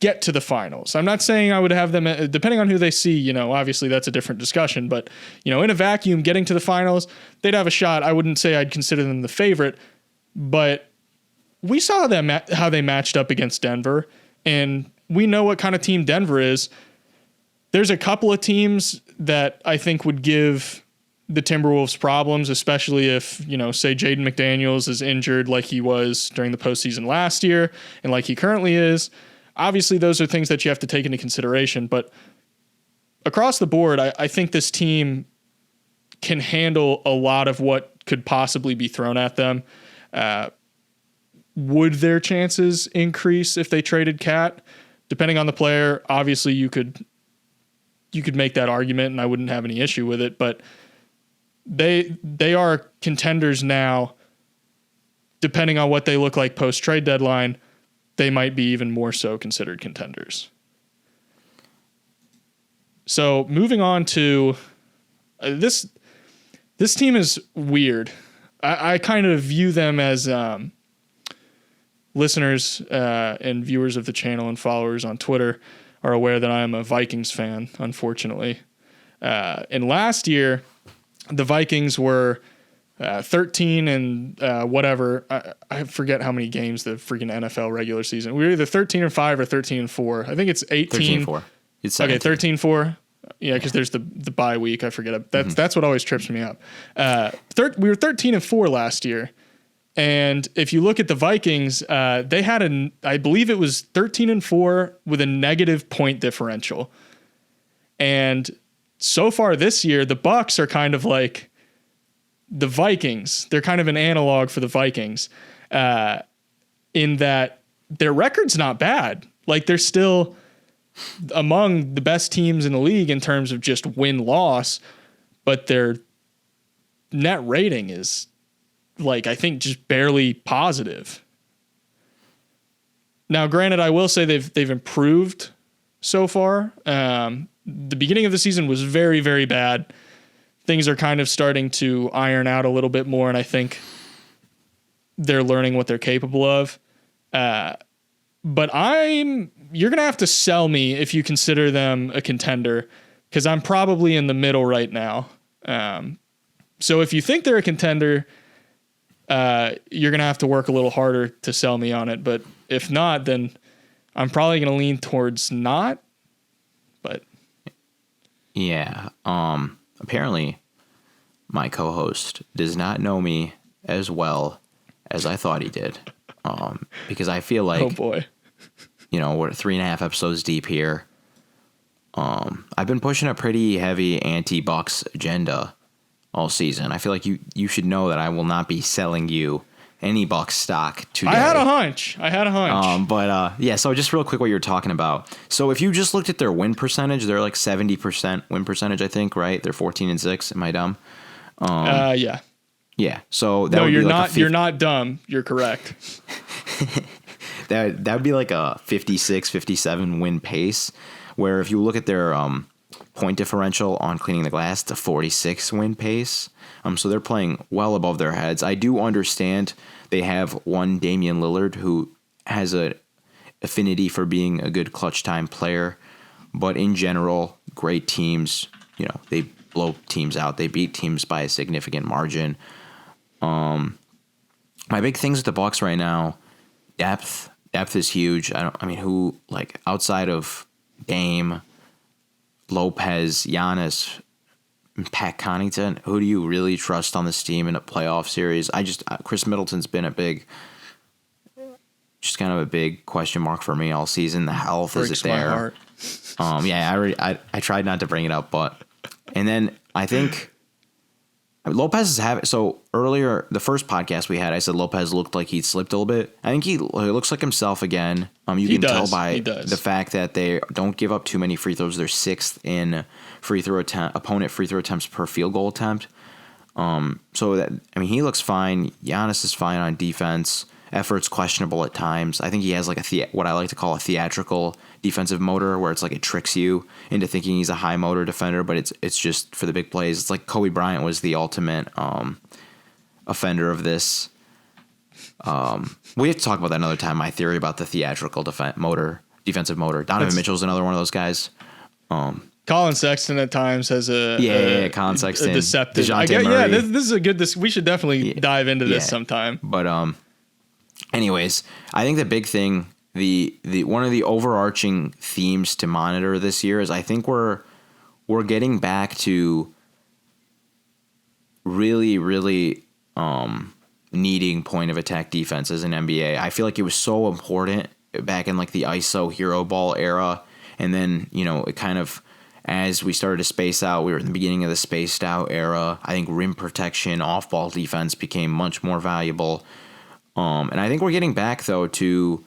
get to the finals. I'm not saying I would have them, depending on who they see, obviously that's a different discussion, but, in a vacuum, getting to the finals, they'd have a shot. I wouldn't say I'd consider them the favorite, but we saw them, how they matched up against Denver, and we know what kind of team Denver is. There's a couple of teams that I think would give the Timberwolves problems, especially if, say Jaden McDaniels is injured like he was during the postseason last year and like he currently is. Obviously, those are things that you have to take into consideration. But across the board, I think this team can handle a lot of what could possibly be thrown at them. Would their chances increase if they traded Cat? Depending on the player, obviously you could make that argument, and I wouldn't have any issue with it. But they are contenders now. Depending on what they look like post-trade deadline, they might be even more so considered contenders. So moving on to this This team is weird. I kind of view them as listeners and viewers of the channel and followers on Twitter are aware that I am a Vikings fan, unfortunately. And last year, the Vikings were 13 and whatever. I forget how many games the freaking NFL regular season. We were either 13-5 or 13-4. I think it's 18. 13-4. It's 17. Okay, 13-4. Yeah, because there's the bye week. I forget. That's what always trips me up. We were 13-4 last year. And if you look at the Vikings, they had I believe it was 13-4 with a negative point differential. And so far this year, the Bucs are kind of like the Vikings. They're kind of an analog for the Vikings in that their record's not bad. Like, they're still among the best teams in the league in terms of just win-loss, but their net rating is, like, I think just barely positive. Now, granted, I will say they've improved so far. The beginning of the season was very, very bad. Things are kind of starting to iron out a little bit more, and I think they're learning what they're capable of. But you're going to have to sell me if you consider them a contender, because I'm probably in the middle right now. So if you think they're a contender, you're going to have to work a little harder to sell me on it. But if not, then I'm probably going to lean towards not. But yeah, apparently my co-host does not know me as well as I thought he did. Because I feel like, oh boy, we're 3.5 episodes deep here. I've been pushing a pretty heavy anti-Bucks agenda all season. I feel like you should know that I will not be selling you any Bucks stock today. I had a hunch. Yeah, so just real quick what you're talking about. So if you just looked at their win percentage, they're like 70% win percentage, I think, right? They're 14-6. Am I dumb? Yeah. Yeah. So that you're not. You're not dumb. You're correct. that would be like a 56-57 win pace. Where if you look at their point differential on cleaning the glass, it's a 46 win pace. So they're playing well above their heads. I do understand they have one Damian Lillard who has a affinity for being a good clutch time player, but in general, great teams, they blow teams out. They beat teams by a significant margin. My big things with the Bucks right now, depth is huge. Who, like, outside of Dame, Lopez, Giannis, Pat Connaughton, who do you really trust on this team in a playoff series? Chris Middleton's been just kind of a big question mark for me all season. The health, breaks is it there? My heart. Yeah, I tried not to bring it up, and then I think Lopez is having. So earlier, the first podcast we had, I said Lopez looked like he'd slipped a little bit. I think he looks like himself again. You can tell by the fact that they don't give up too many free throws. They're 6th in opponent free throw attempts per field goal attempt. He looks fine. Giannis is fine on defense. Effort's questionable at times. I think he has like what I like to call a theatrical defensive motor, where it's like it tricks you into thinking he's a high motor defender, but it's just for the big plays. It's like Kobe Bryant was the ultimate offender of this. We have to talk about that another time. My theory about the theatrical defensive motor. Donovan Mitchell's another one of those guys. Colin Sexton at times has Colin Sexton, a deceptive. This is a good. We should definitely dive into this sometime. But anyways, I think the big thing, the one of the overarching themes to monitor this year is I think we're getting back to really, really needing point of attack defense as an NBA. I feel like it was so important back in like the ISO hero ball era, and then it kind of, as we started to space out, we were in the beginning of the spaced out era. I think rim protection, off ball defense became much more valuable. And I think we're getting back, though, to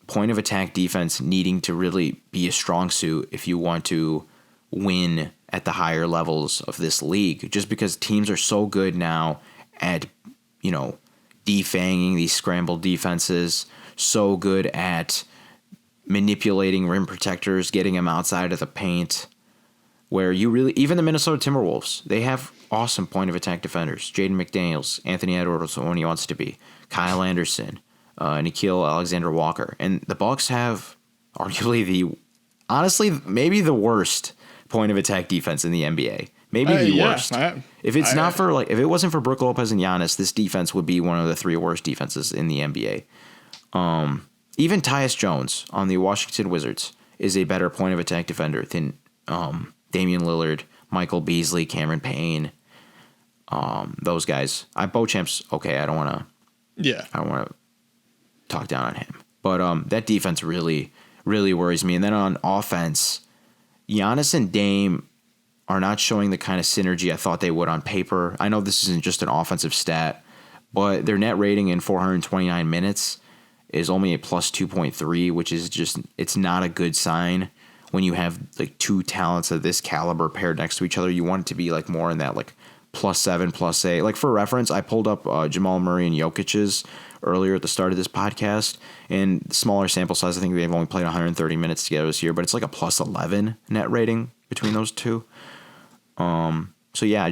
point of attack defense needing to really be a strong suit if you want to win at the higher levels of this league, just because teams are so good now at, defanging these scrambled defenses, so good at manipulating rim protectors, getting them outside of the paint. where you really, even the Minnesota Timberwolves, they have awesome point of attack defenders. Jaden McDaniels, Anthony Edwards when he wants to be, Kyle Anderson, Nikhil Alexander-Walker. And the Bucks have arguably maybe the worst point of attack defense in the NBA. Maybe the worst. If it wasn't for Brook Lopez and Giannis, this defense would be one of the 3 worst defenses in the NBA. Even Tyus Jones on the Washington Wizards is a better point of attack defender than Damian Lillard, Michael Beasley, Cameron Payne, those guys. Beauchamp's okay. I don't want to talk down on him, but that defense really, really worries me. And then on offense, Giannis and Dame are not showing the kind of synergy I thought they would on paper. I know this isn't just an offensive stat, but their net rating in 429 minutes is only a plus 2.3, which is just, it's not a good sign when you have like 2 talents of this caliber paired next to each other. You want it to be like more in that like +7, +8. Like for reference, I pulled up Jamal Murray and Jokic's earlier at the start of this podcast, and smaller sample size. I think they've only played 130 minutes together this year, but it's like a +11 net rating between those two. So yeah,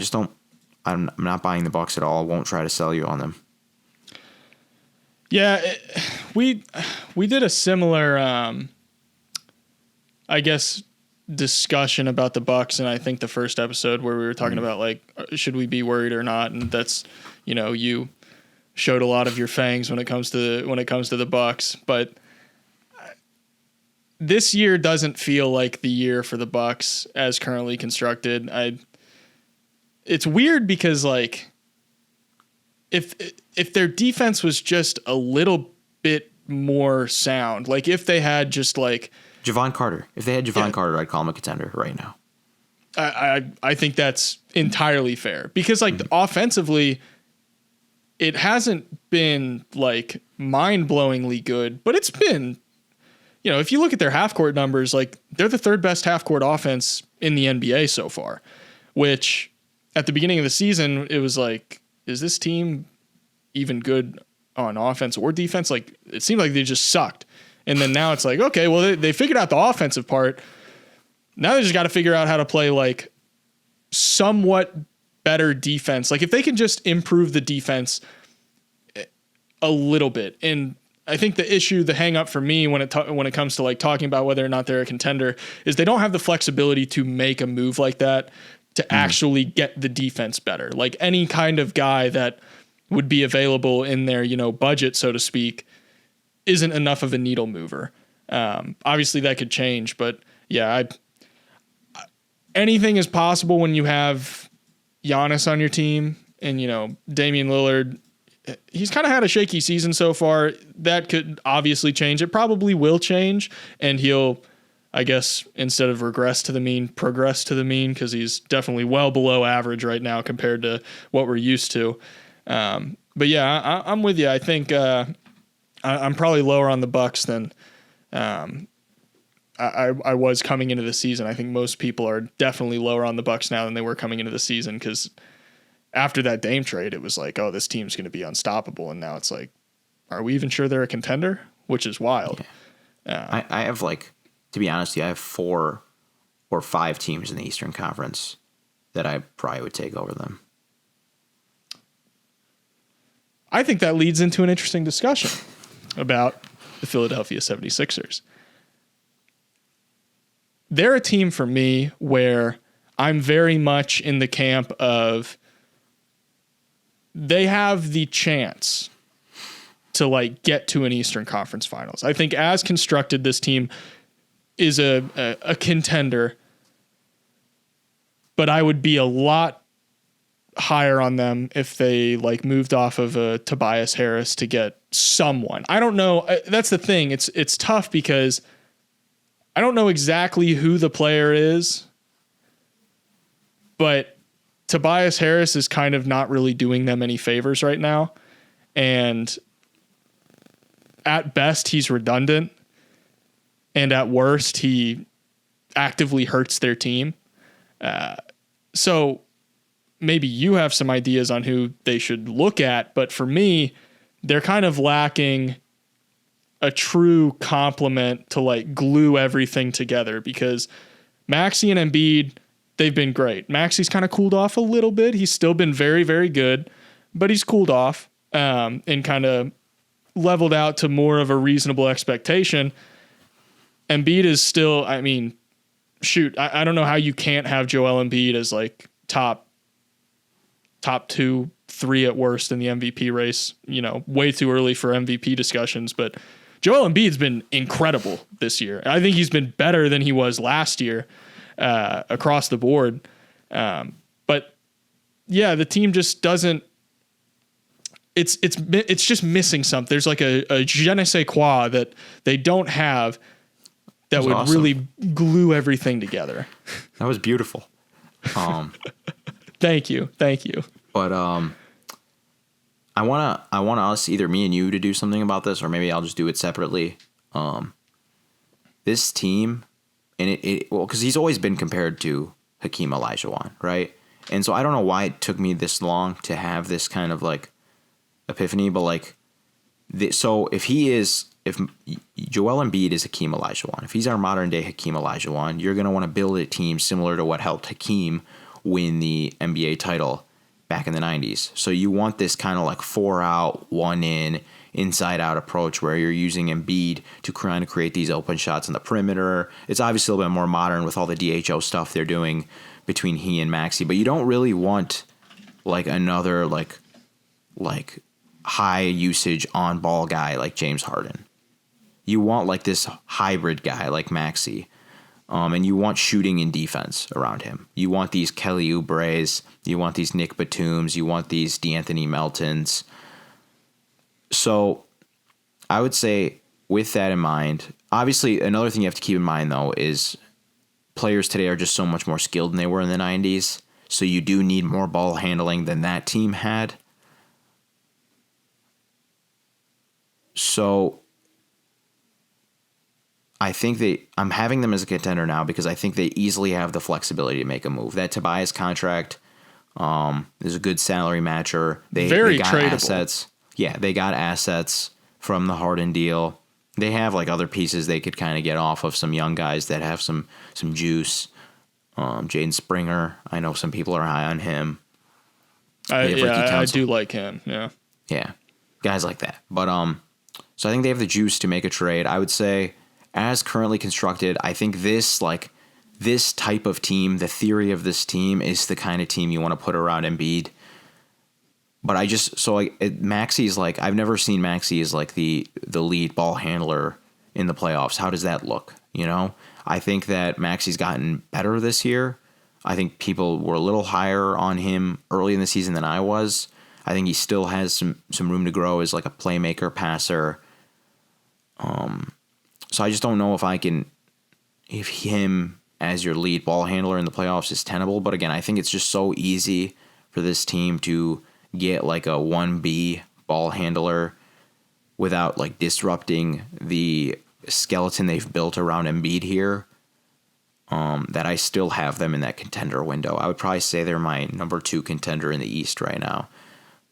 I'm not buying the Bucks at all. I won't try to sell you on them. Yeah, we did a similar, I guess, discussion about the Bucks, and I think the first episode where we were talking about like, should we be worried or not? And that's, you showed a lot of your fangs when it comes to the Bucks, but this year doesn't feel like the year for the Bucks as currently constructed. It's weird because like if their defense was just a little bit more sound, like if they had just like Javon Carter. If they had Javon Carter, I'd call him a contender right now. I think that's entirely fair because like offensively, it hasn't been like mind-blowingly good, but it's been, if you look at their half-court numbers, like they're the 3rd best half-court offense in the NBA so far, which at the beginning of the season, it was like, is this team even good on offense or defense? Like it seemed like they just sucked. And then now it's like, okay, well, they figured out the offensive part. Now they just got to figure out how to play like somewhat better defense. Like if they can just improve the defense a little bit. And I think the hang up for me when it comes to like talking about whether or not they're a contender is they don't have the flexibility to make a move like that to actually get the defense better. Like any kind of guy that would be available in their, budget, so to speak, isn't enough of a needle mover. Obviously that could change, but yeah, anything is possible when you have Giannis on your team and, Damian Lillard. He's kind of had a shaky season so far. That could obviously change. It probably will change, and he'll, I guess, instead of regress to the mean, progress to the mean, because he's definitely well below average right now compared to what we're used to. But yeah, I'm with you. I think I'm probably lower on the Bucks than I was coming into the season. I think most people are definitely lower on the Bucks now than they were coming into the season because after that Dame trade, it was like, oh, this team's going to be unstoppable. And now it's like, are we even sure they're a contender? Which is wild. Yeah. I have to be honest with you, I have 4 or 5 teams in the Eastern Conference that I probably would take over them. I think that leads into an interesting discussion about the Philadelphia 76ers. They're a team for me where I'm very much in the camp of they have the chance to get to an Eastern Conference Finals. I think as constructed, this team is a contender, but I would be a lot higher on them if they moved off of a Tobias Harris to get someone. I don't know. That's the thing. It's tough because I don't know exactly who the player is, but Tobias Harris is kind of not really doing them any favors right now. And at best, he's redundant. And at worst, he actively hurts their team. So maybe you have some ideas on who they should look at. But for me, they're kind of lacking a true complement to glue everything together because Maxey and Embiid they've been great. Maxi's kind of cooled off a little bit. He's still been very, very good, but he's cooled off and kind of leveled out to more of a reasonable expectation. Embiid is still, I mean, shoot, I don't know how you can't have Joel Embiid as like top 2, 3 at worst in the MVP race. You know, way too early for MVP discussions, but Joel Embiid's been incredible this year. I think he's been better than he was last year across the board. But yeah, the team just doesn't. It's just missing something. There's like a je ne sais quoi that they don't have that would awesome. Really glue everything together. That was beautiful. Thank you. But I want us, either me and you, to do something about this, or maybe I'll just do it separately. This team, and because he's always been compared to Hakeem Olajuwon, right? And so I don't know why it took me this long to have this kind of like epiphany, but like, so if Joel Embiid is Hakeem Olajuwon, if he's our modern day Hakeem Olajuwon, you're going to want to build a team similar to what helped Hakeem win the NBA title back in the 90s. So you want this kind of like 4 out, 1 in, inside out approach where you're using Embiid to kind of create these open shots on the perimeter. It's obviously a little bit more modern with all the DHO stuff they're doing between he and Maxey, but you don't really want like another like high usage on ball guy like James Harden. You want like this hybrid guy like Maxey. And you want shooting and defense around him. You want these Kelly Oubres. You want these Nick Batums. You want these DeAnthony Meltons. So I would say with that in mind, obviously another thing you have to keep in mind, though, is players today are just so much more skilled than they were in the 90s. So you do need more ball handling than that team had. So I think I'm having them as a contender now because I think they easily have the flexibility to make a move. That Tobias contract is a good salary matcher. They got tradable assets. Yeah, they got assets from the Harden deal. They have like other pieces they could kind of get off of some young guys that have some juice. Jaden Springer, I know some people are high on him. I do like him. Yeah, guys like that. But so I think they have the juice to make a trade. I would say, as currently constructed, I think this type of team, the theory of this team, is the kind of team you want to put around Embiid. But Maxey's like, I've never seen Maxey as like the lead ball handler in the playoffs. How does that look? You know, I think that Maxey's gotten better this year. I think people were a little higher on him early in the season than I was. I think he still has some room to grow as like a playmaker, passer. So I just don't know if him as your lead ball handler in the playoffs is tenable. But again, I think it's just so easy for this team to get like a 1B ball handler without like disrupting the skeleton they've built around Embiid here. That I still have them in that contender window. I would probably say they're my number 2 contender in the East right now.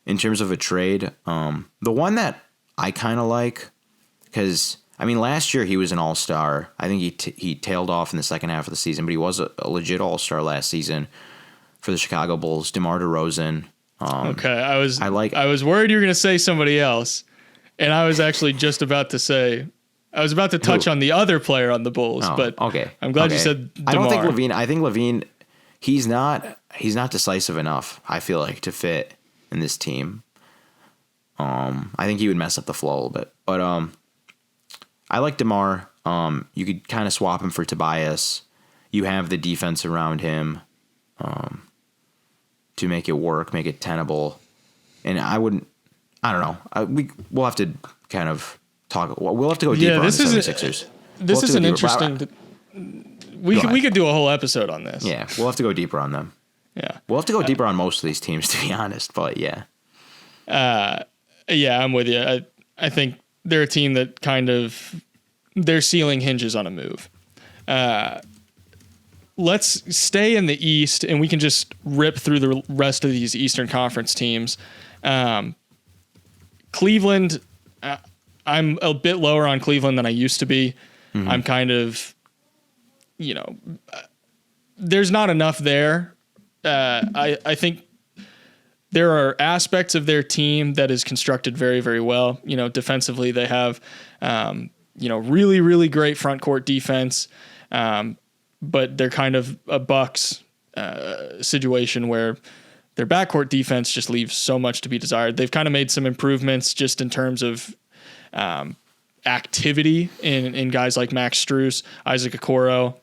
In terms of a trade, the one that I kind of like, because I mean, last year he was an all-star. I think he tailed off in the second half of the season, but he was a legit all-star last season for the Chicago Bulls. DeMar DeRozan. Okay, I was worried you were going to say somebody else, and I was actually just about to say I was about to touch on the other player on the Bulls, but okay. I'm glad you said DeMar. I don't think LaVine. I think LaVine. He's not decisive enough, I feel like, to fit in this team. I think he would mess up the flow a little bit, but I like DeMar. You could kind of swap him for Tobias. You have the defense around him to make it work, make it tenable. And I don't know. We'll have to kind of talk. We'll have to go deeper on the 76ers. This is an interesting. We could do a whole episode on this. Yeah, we'll have to go deeper on them. Yeah, we'll have to go deeper on most of these teams, to be honest. But yeah. Yeah, I'm with you. I think they're a team that kind of their ceiling hinges on a move. Let's stay in the East, and we can just rip through the rest of these Eastern Conference teams. Cleveland, I'm a bit lower on Cleveland than I used to be. Mm-hmm. I'm kind of, there's not enough there. I think there are aspects of their team that is constructed very, very well. Defensively, they have, really, really great front court defense. But they're kind of a Bucks situation where their backcourt defense just leaves so much to be desired. They've kind of made some improvements just in terms of activity in guys like Max Strus, Isaac Okoro.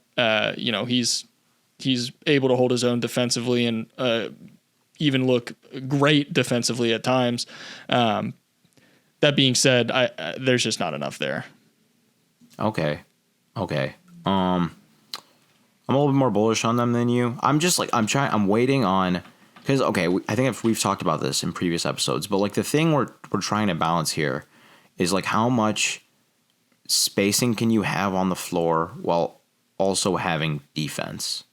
He's able to hold his own defensively and even look great defensively at times. That being said, there's just not enough there. Okay. I'm a little bit more bullish on them than you. I'm waiting on, because, I think we've talked about this in previous episodes, but like the thing we're trying to balance here is like how much spacing can you have on the floor while also having defense?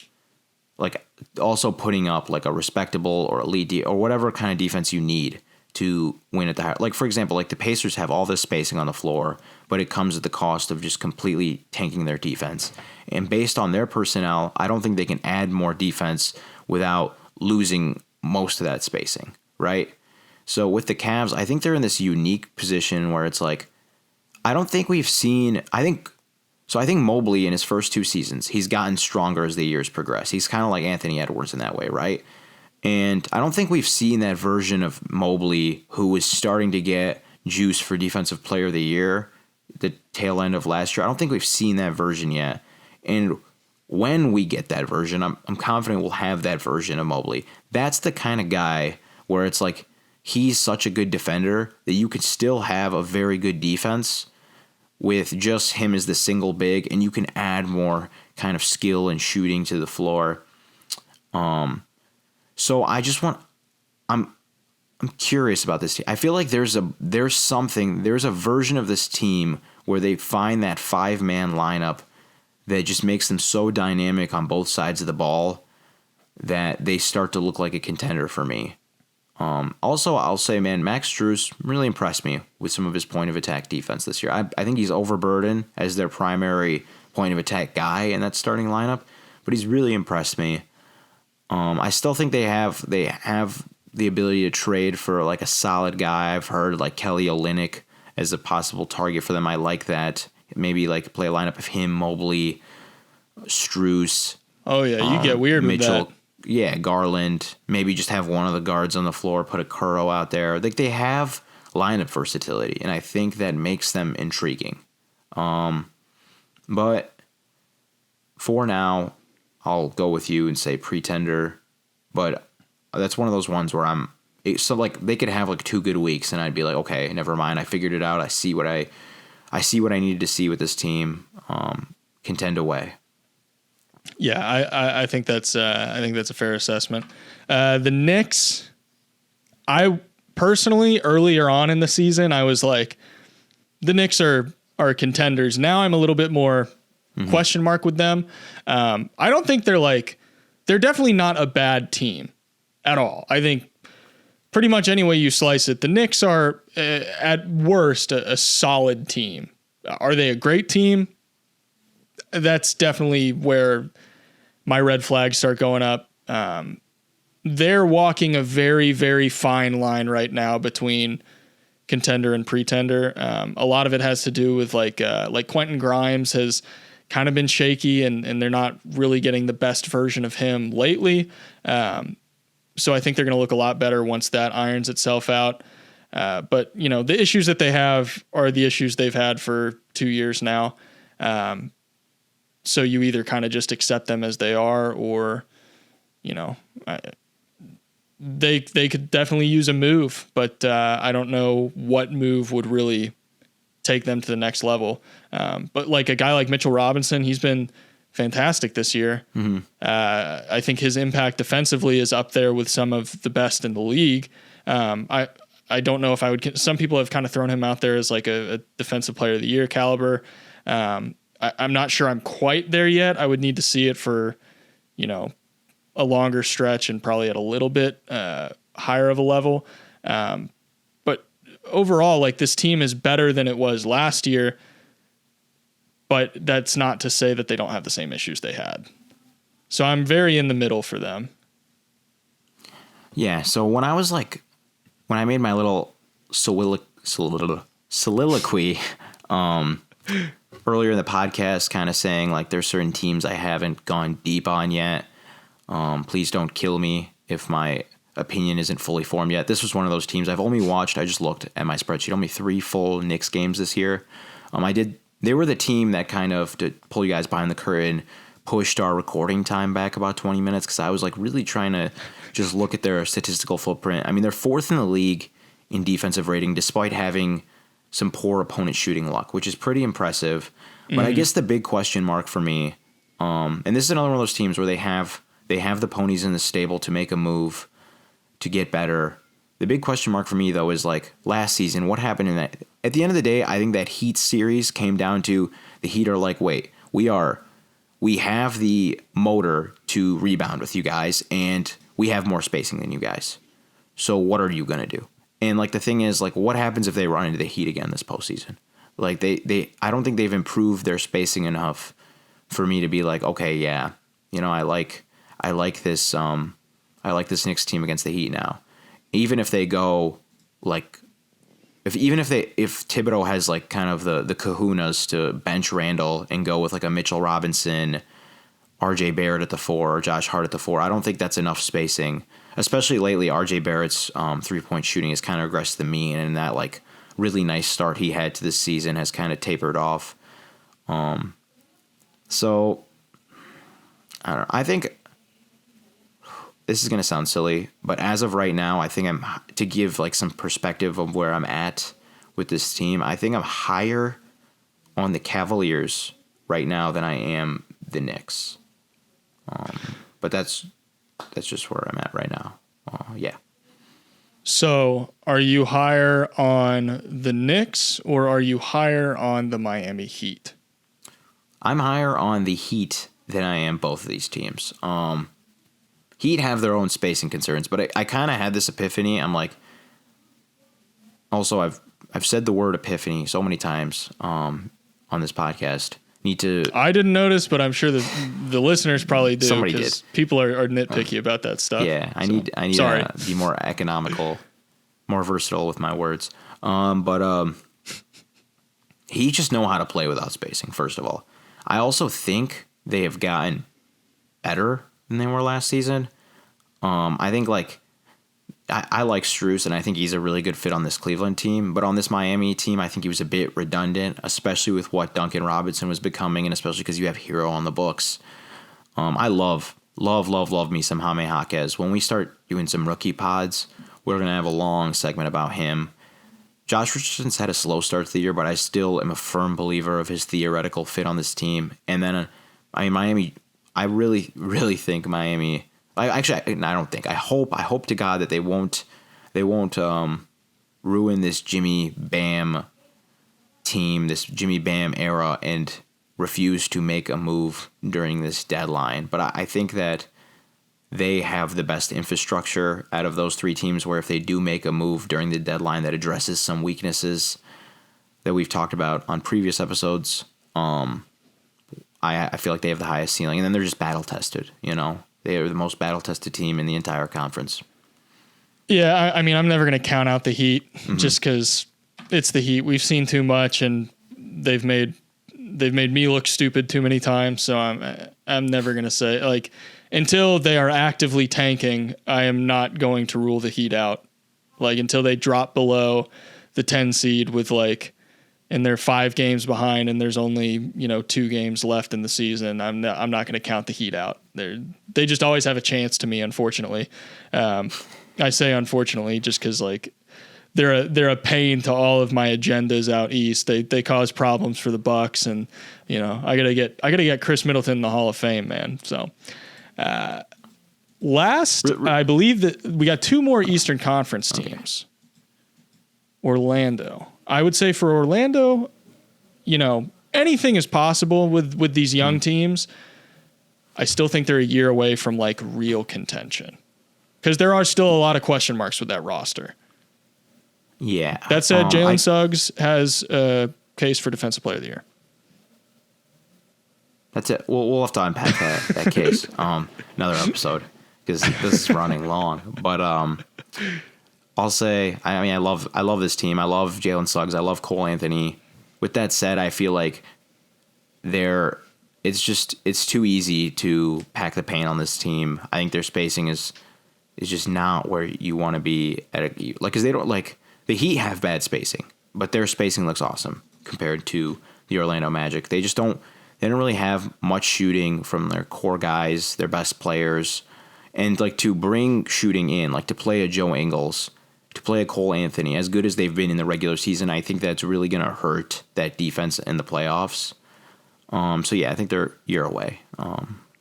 Like also putting up like a respectable or elite or whatever kind of defense you need to win at the high. Like, for example, like the Pacers have all this spacing on the floor, but it comes at the cost of just completely tanking their defense. And based on their personnel, I don't think they can add more defense without losing most of that spacing, right? So with the Cavs, I think they're in this unique position where it's like, I think Mobley in his first 2 seasons, he's gotten stronger as the years progress. He's kind of like Anthony Edwards in that way, right? And I don't think we've seen that version of Mobley who was starting to get juice for Defensive Player of the Year, the tail end of last year. I don't think we've seen that version yet. And when we get that version, I'm confident we'll have that version of Mobley. That's the kind of guy where it's like he's such a good defender that you could still have a very good defense with just him as the single big, and you can add more kind of skill and shooting to the floor. So I'm curious about this team. I feel like there's a version of this team where they find that 5-man lineup that just makes them so dynamic on both sides of the ball that they start to look like a contender for me. Also, I'll say, man, Max Strus really impressed me with some of his point of attack defense this year. I think he's overburdened as their primary point of attack guy in that starting lineup, but he's really impressed me. I still think they have the ability to trade for like a solid guy. I've heard like Kelly Olynyk as a possible target for them. I like that. Maybe like play a lineup of him, Mobley, Strus. Oh yeah, you get weird Mitchell, with that. Yeah, Garland. Maybe just have one of the guards on the floor, put a Kuro out there. Like they have lineup versatility, and I think that makes them intriguing. But for now, I'll go with you and say pretender. But that's one of those ones where they could have like 2 good weeks, and I'd be like, okay, never mind. I figured it out. I see what I needed to see with this team. Contend away. Yeah, I think that's a fair assessment. The Knicks, I personally earlier on in the season, I was like, the Knicks are contenders. Now I'm a little bit more question mark with them. I don't think they're definitely not a bad team at all. I think pretty much any way you slice it, the Knicks are at worst a solid team. Are they a great team? That's definitely where my red flags start going up. They're walking a very, very fine line right now between contender and pretender. A lot of it has to do with like Quentin Grimes has kind of been shaky, and they're not really getting the best version of him lately. So I think they're going to look a lot better once that irons itself out. But the issues that they have are the issues they've had for 2 years now. So you either kind of just accept them as they are, or, they could definitely use a move, but I don't know what move would really take them to the next level. But like a guy like Mitchell Robinson, he's been fantastic this year. Mm-hmm. I think his impact defensively is up there with some of the best in the league. I don't know if I would. Some people have kind of thrown him out there as like a defensive player of the year caliber. I'm not sure I'm quite there yet. I would need to see it for, a longer stretch and probably at a little bit higher of a level. But overall, like this team is better than it was last year. But that's not to say that they don't have the same issues they had. So I'm very in the middle for them. Yeah. So when I made my little soliloquy earlier in the podcast, kind of saying like there's certain teams I haven't gone deep on yet. Please don't kill me if my opinion isn't fully formed yet. This was one of those teams I've only watched. I just looked at my spreadsheet. Only 3 full Knicks games this year. They were the team that kind of, to pull you guys behind the curtain, pushed our recording time back about 20 minutes because I was like really trying to just look at their statistical footprint. I mean, they're 4th in the league in defensive rating despite having some poor opponent shooting luck, which is pretty impressive. But I guess the big question mark for me, and this is another one of those teams where they have the ponies in the stable to make a move to get better. The big question mark for me, though, is like last season, what happened in that? At the end of the day, I think that Heat series came down to the Heat are like, wait, we have the motor to rebound with you guys, and we have more spacing than you guys. So what are you going to do? And like the thing is, like, what happens if they run into the Heat again this postseason? Like I don't think they've improved their spacing enough for me to be like, okay, yeah, I like this Knicks team against the Heat now. Even if they go like, if Thibodeau has like kind of the kahunas to bench Randall and go with like a Mitchell Robinson, RJ Barrett at the 4 or Josh Hart at the 4, I don't think that's enough spacing. Especially lately, RJ Barrett's 3-point shooting has kind of regressed to the mean, and that like really nice start he had to this season has kind of tapered off. So I don't know. I think this is going to sound silly, but as of right now, I think to give like some perspective of where I'm at with this team, I think I'm higher on the Cavaliers right now than I am the Knicks. But that's just where I'm at right now. Yeah. So are you higher on the Knicks or are you higher on the Miami Heat? I'm higher on the Heat than I am both of these teams. Heat have their own spacing concerns, but I kind of had this epiphany. I'm like, also I've said the word epiphany so many times on this podcast. I didn't notice, but I'm sure the listeners probably do. Somebody did. People are nitpicky about that stuff. Yeah, I need to be more economical, more versatile with my words. But he just know how to play without spacing. First of all, I also think they have gotten better than they were last season. I think like I like Strus, and I think he's a really good fit on this Cleveland team. But on this Miami team, I think he was a bit redundant, especially with what Duncan Robinson was becoming, and especially because you have Hero on the books. I love me some Jaime Jaquez. When we start doing some rookie pods, we're going to have a long segment about him. Josh Richardson's had a slow start to the year, but I still am a firm believer of his theoretical fit on this team. And then, Miami, I really, really think Miami... I don't think. I hope to God that they won't ruin this Jimmy Bam team, this Jimmy Bam era, and refuse to make a move during this deadline. But I think that they have the best infrastructure out of those 3 teams where if they do make a move during the deadline that addresses some weaknesses that we've talked about on previous episodes, I feel like they have the highest ceiling. And then they're just battle-tested, They are the most battle-tested team in the entire conference. Yeah, I mean, I'm never going to count out the Heat just because it's the Heat. We've seen too much, and they've made me look stupid too many times. So I'm never going to say like until they are actively tanking, I am not going to rule the Heat out. Like until they drop below the 10 seed with like. And they're 5 games behind, and there's only 2 games left in the season. I'm not going to count the Heat out. They just always have a chance to me, unfortunately. I say unfortunately just because like they're a pain to all of my agendas out east. They cause problems for the Bucks, and I gotta get Chris Middleton in the Hall of Fame, man. So last, I believe that we got 2 more Eastern Conference teams. Orlando. I would say for Orlando, anything is possible with these young teams. I still think they're a year away from like real contention because there are still a lot of question marks with that roster. Yeah. That said, Jalen Suggs has a case for Defensive Player of the Year. That's it. We'll have to unpack that case another episode because this is running long. But I'll say, I love this team. I love Jalen Suggs. I love Cole Anthony. With that said, I feel like it's too easy to pack the paint on this team. I think their spacing is just not where you want to be because they don't the Heat have bad spacing, but their spacing looks awesome compared to the Orlando Magic. They don't really have much shooting from their core guys, their best players, and to bring shooting in, to play a Joe Ingles, to play a Cole Anthony, as good as they've been in the regular season, I think that's really going to hurt that defense in the playoffs. So yeah, I think they're a year away.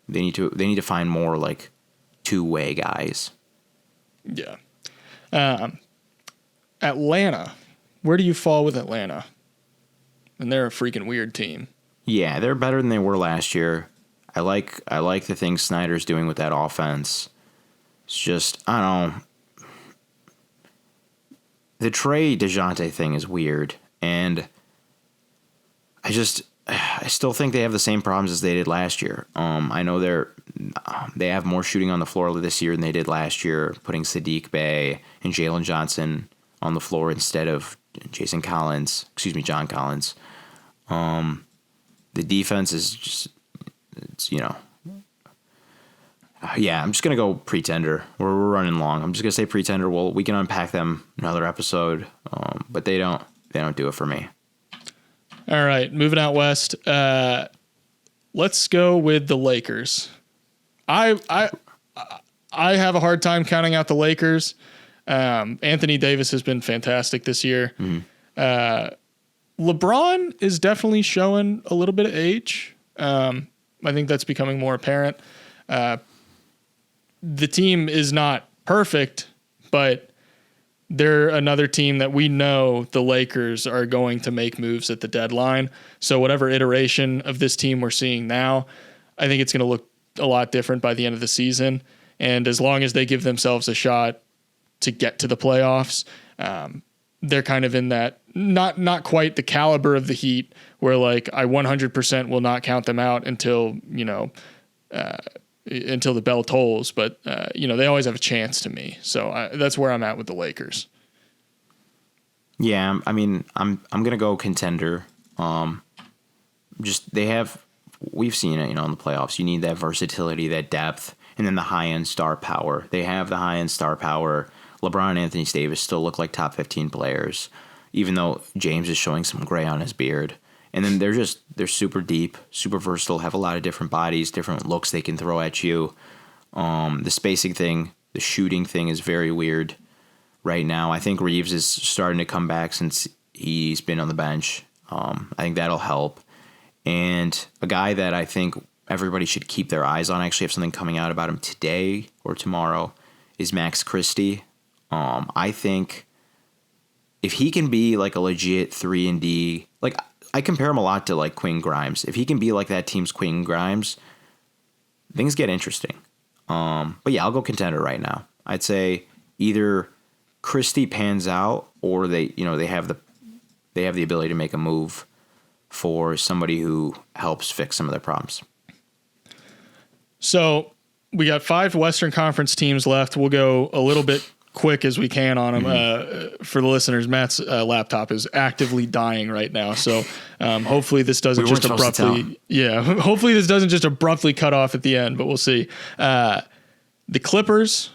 They need to find more two-way guys. Yeah. Atlanta. Where do you fall with Atlanta? And they're a freaking weird team. Yeah, they're better than they were last year. I like the things Snyder's doing with that offense. It's just, I don't know. The Trey DeJounte thing is weird, and I still think they have the same problems as they did last year. I know they have more shooting on the floor this year than they did last year, putting Sadiq Bey and Jalen Johnson on the floor instead of John Collins. The defense is just, yeah, I'm just going to go Pretender. We're running long. I'm just going to say Pretender. Well, we can unpack them another episode, but they don't do it for me. All right, moving out west. Let's go with the Lakers. I have a hard time counting out the Lakers. Anthony Davis has been fantastic this year. Mm-hmm. LeBron is definitely showing a little bit of age. I think that's becoming more apparent. The team is not perfect, but they're another team that we know the Lakers are going to make moves at the deadline. So whatever iteration of this team we're seeing now, I think it's going to look a lot different by the end of the season. And as long as they give themselves a shot to get to the playoffs, they're kind of in that not quite the caliber of the Heat where I 100% will not count them out until the bell tolls, but they always have a chance to me. So that's where I'm at with the Lakers. Yeah, I mean, I'm gonna go Contender. We've seen it, in the playoffs. You need that versatility, that depth, and then the high end star power. They have the high end star power. LeBron and Anthony Davis still look like top 15 players, even though James is showing some gray on his beard. And then they're super deep, super versatile, have a lot of different bodies, different looks they can throw at you. The spacing thing, the shooting thing is very weird right now. I think Reeves is starting to come back since he's been on the bench. I think that'll help. And a guy that I think everybody should keep their eyes on, I actually have something coming out about him today or tomorrow, is Max Christie. I think if he can be a legit 3-and-D, I compare him a lot to Quinn Grimes. If he can be like that team's Quinn Grimes, things get interesting. But yeah, I'll go Contender right now. I'd say either Christie pans out or they have the ability to make a move for somebody who helps fix some of their problems. So we got 5 Western Conference teams left. We'll go a little bit quick as we can on them. Mm-hmm. For the listeners, Matt's laptop is actively dying right now. So hopefully this doesn't hopefully this doesn't just abruptly cut off at the end, but we'll see. The Clippers,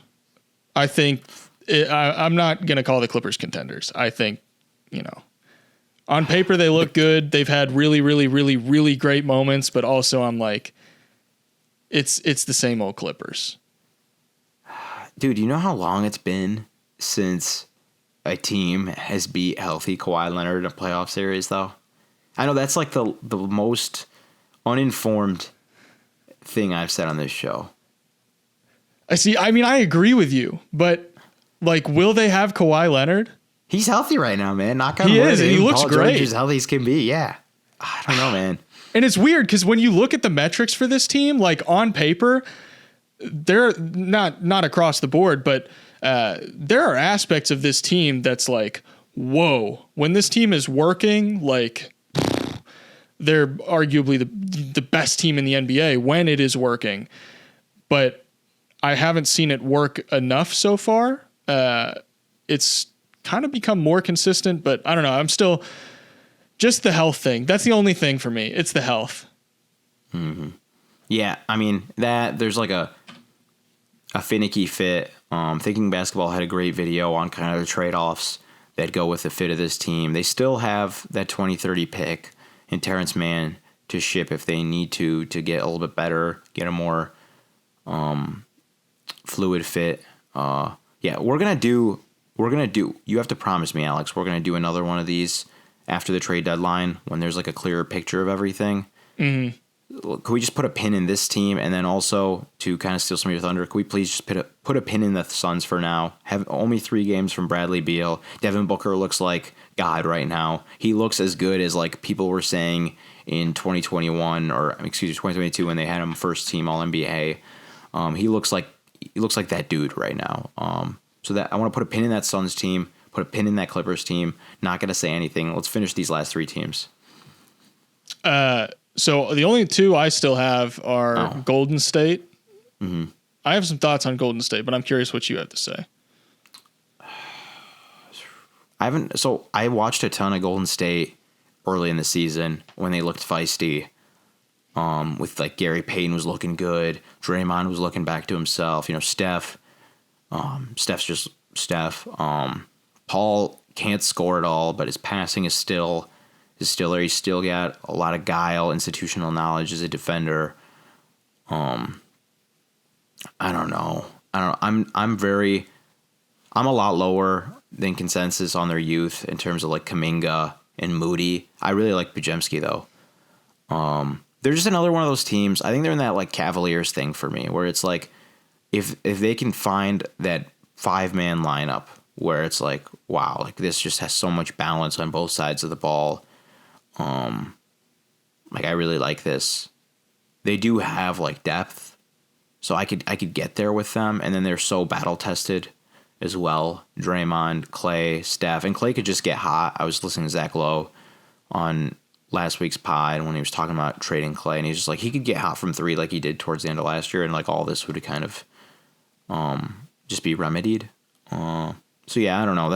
I think I'm not going to call the Clippers contenders. I think, on paper they look good. They've had really, really, really, really great moments, but also I'm it's the same old Clippers. Dude, you know how long it's been since a team has beat healthy Kawhi Leonard in a playoff series, though? I know that's the most uninformed thing I've said on this show. I agree with you, but will they have Kawhi Leonard? He's healthy right now, man. Knock on wood. He is, and he looks great. He's as healthy as can be, yeah. I don't know, man. And it's weird because when you look at the metrics for this team, on paper, they're not across the board, but there are aspects of this team that's whoa. When this team is working, they're arguably the best team in the NBA when it is working, but I haven't seen it work enough so far. It's kind of become more consistent, but I don't know. I'm still just the health thing. That's the only thing for me. It's the health. Mm-hmm. Yeah, I mean that there's like a finicky fit. Thinking Basketball had a great video on kind of the trade-offs that go with the fit of this team. They still have that 2030 pick and Terrence Mann to ship if they need to get a little bit better, get a more fluid fit. Yeah, we're gonna do. You have to promise me, Alex. We're gonna do another one of these after the trade deadline when there's like a clearer picture of everything. Mm-hmm. Could we just put a pin in this team, and then also to kind of steal some of your thunder, could we please just put a pin in the Suns for now? Have only 3 games from Bradley Beal. Devin Booker looks like God right now. He looks as good as like people were saying in 2022 when they had him first team All NBA. He looks like that dude right now. So that I want to put a pin in that Suns team, put a pin in that Clippers team. Not going to say anything. Let's finish these last 3 teams. So the only 2 I still have are Golden State. Mm-hmm. I have some thoughts on Golden State, but I'm curious what you have to say. I watched a ton of Golden State early in the season when they looked feisty. With like Gary Payton was looking good, Draymond was looking back to himself. You know, Steph's just Steph. Paul can't score at all, but his passing is still there. He's still got a lot of guile, institutional knowledge as a defender. I don't know. I'm a lot lower than consensus on their youth in terms of like Kuminga and Moody. I really like Podziemski though. They're just another one of those teams. I think they're in that like Cavaliers thing for me, where it's like if they can find that 5-man lineup where it's like, wow, like this just has so much balance on both sides of the ball. Like I really like this. They do have like depth, so I could get there with them, and then they're so battle tested as well. Draymond, Clay, Steph, and Clay could just get hot. I was listening to Zach Lowe on last week's pod when he was talking about trading Clay, and he's just like he could get hot from 3 like he did towards the end of last year, and like all this would kind of just be remedied. So yeah, I don't know.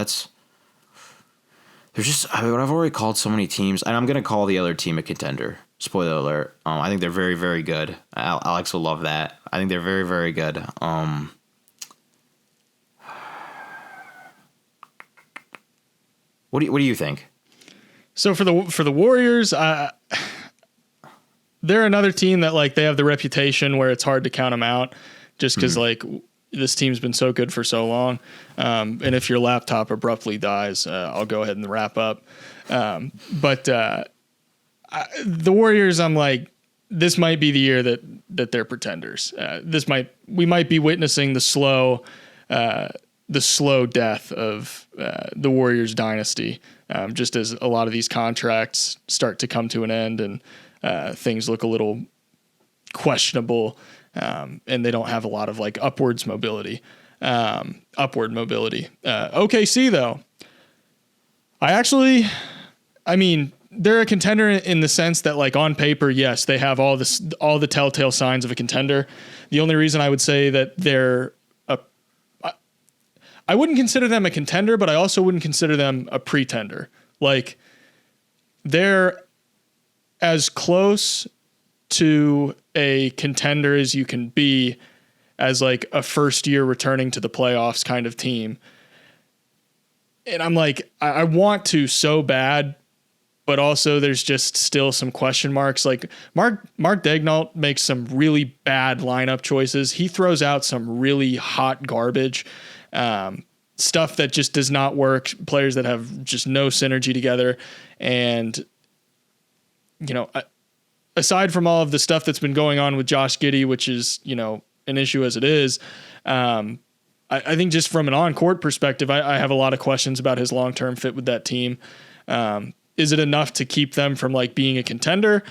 I've already called so many teams, and I'm gonna call the other team a contender. Spoiler alert. I think they're very, very good. Alex will love that. I think they're very, very good. What do you think? So for the Warriors, they're another team that like they have the reputation where it's hard to count them out, just because like this team's been so good for so long. And if your laptop abruptly dies, I'll go ahead and wrap up. But the Warriors, I'm like, this might be the year that they're pretenders. We might be witnessing the slow death of the Warriors dynasty, just as a lot of these contracts start to come to an end and things look a little questionable, and they don't have a lot of like upward mobility. OKC though, I mean, they're a contender in the sense that like on paper, yes, they have all the telltale signs of a contender. The only reason I would say that I wouldn't consider them a contender, but I also wouldn't consider them a pretender. Like they're as close to a contender as you can be as like a first year returning to the playoffs kind of team. And I'm like, I want to so bad, but also there's just still some question marks. Like Mark Daigneault makes some really bad lineup choices. He throws out some really hot garbage, stuff that just does not work. Players that have just no synergy together. And, you know, aside from all of the stuff that's been going on with Josh Giddey, which is, you know, an issue as it is, I think just from an on-court perspective, I have a lot of questions about his long-term fit with that team. Is it enough to keep them from like being a contender?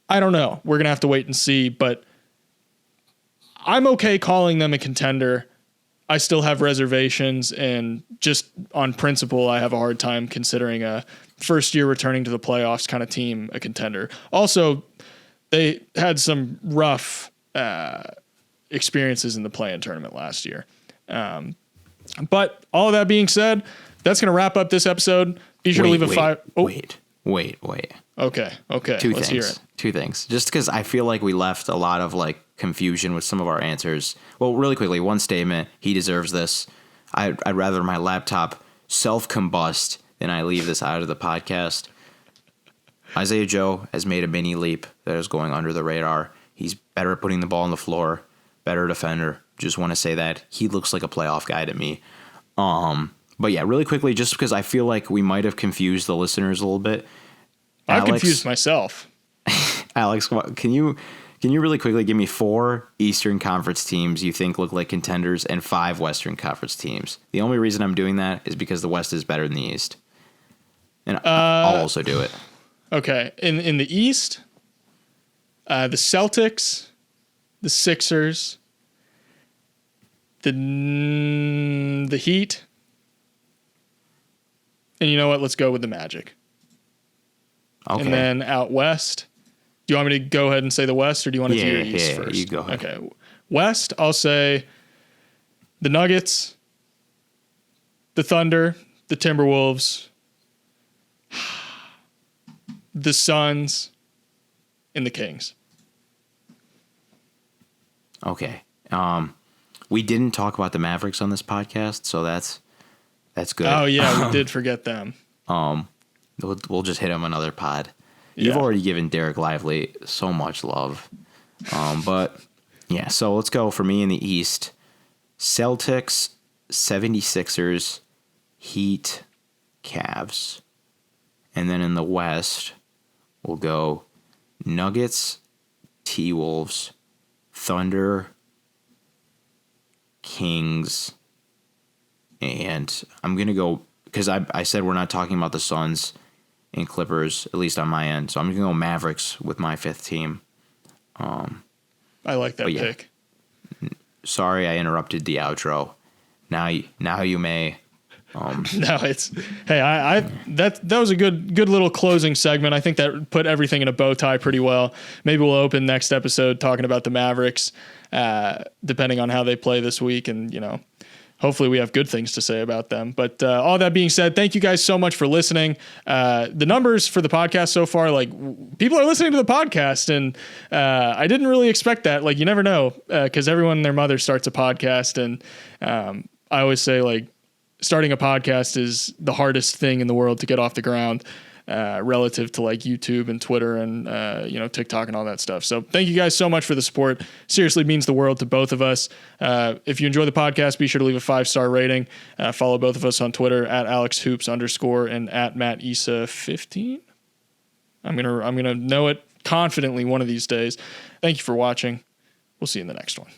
I don't know. We're going to have to wait and see, but I'm okay calling them a contender. I still have reservations, and just on principle, I have a hard time considering a first year returning to the playoffs kind of team a contender. Also, they had some rough experiences in the play-in tournament last year. But all of that being said, that's going to wrap up this episode. Be sure to leave a 5. Oh. Wait. Okay. Let's hear it. Two things. Just because I feel like we left a lot of like confusion with some of our answers. Well, really quickly, one statement. He deserves this. I'd rather my laptop self-combust than I leave this out of the podcast. Isaiah Joe has made a mini leap that is going under the radar. He's better at putting the ball on the floor, better defender. Just want to say that. He looks like a playoff guy to me. But yeah, really quickly, just because I feel like we might have confused the listeners a little bit. I've confused myself. Alex, can you really quickly give me 4 Eastern Conference teams you think look like contenders and 5 Western Conference teams? The only reason I'm doing that is because the West is better than the East. And I'll also do it. Okay. In the East, the Celtics, the Sixers, the Heat, and you know what? Let's go with the Magic. Okay. And then out West, do you want me to go ahead and say the West, or do you want to do your East first? You go ahead. Okay. West, I'll say the Nuggets, the Thunder, the Timberwolves, the Suns, and the Kings. Okay. We didn't talk about the Mavericks on this podcast, so that's good. Oh yeah, we did forget them. We'll just hit them another pod. Yeah. You've already given Derek Lively so much love. But yeah, so let's go for me in the East. Celtics, 76ers, Heat, Cavs. And then in the West, we'll go Nuggets, T-Wolves, Thunder, Kings, and I'm going to go, because I said we're not talking about the Suns and Clippers, at least on my end, so I'm going to go Mavericks with my 5th team. I like that pick. Sorry I interrupted the outro. Now you may. No, it's hey, that was a good little closing segment. I think that put everything in a bow tie pretty well. Maybe we'll open next episode talking about the Mavericks, depending on how they play this week, and hopefully we have good things to say about them. But all that being said, thank you guys so much for listening. The numbers for the podcast so far, like people are listening to the podcast, and I didn't really expect that. Like you never know, because everyone and their mother starts a podcast, and I always say like starting a podcast is the hardest thing in the world to get off the ground, relative to like YouTube and Twitter and TikTok and all that stuff. So thank you guys so much for the support. Seriously means the world to both of us. If you enjoy the podcast, be sure to leave a 5-star rating. Follow both of us on Twitter at AlexHoops_ and at Mat Issa 15. I'm gonna know it confidently one of these days. Thank you for watching. We'll see you in the next one.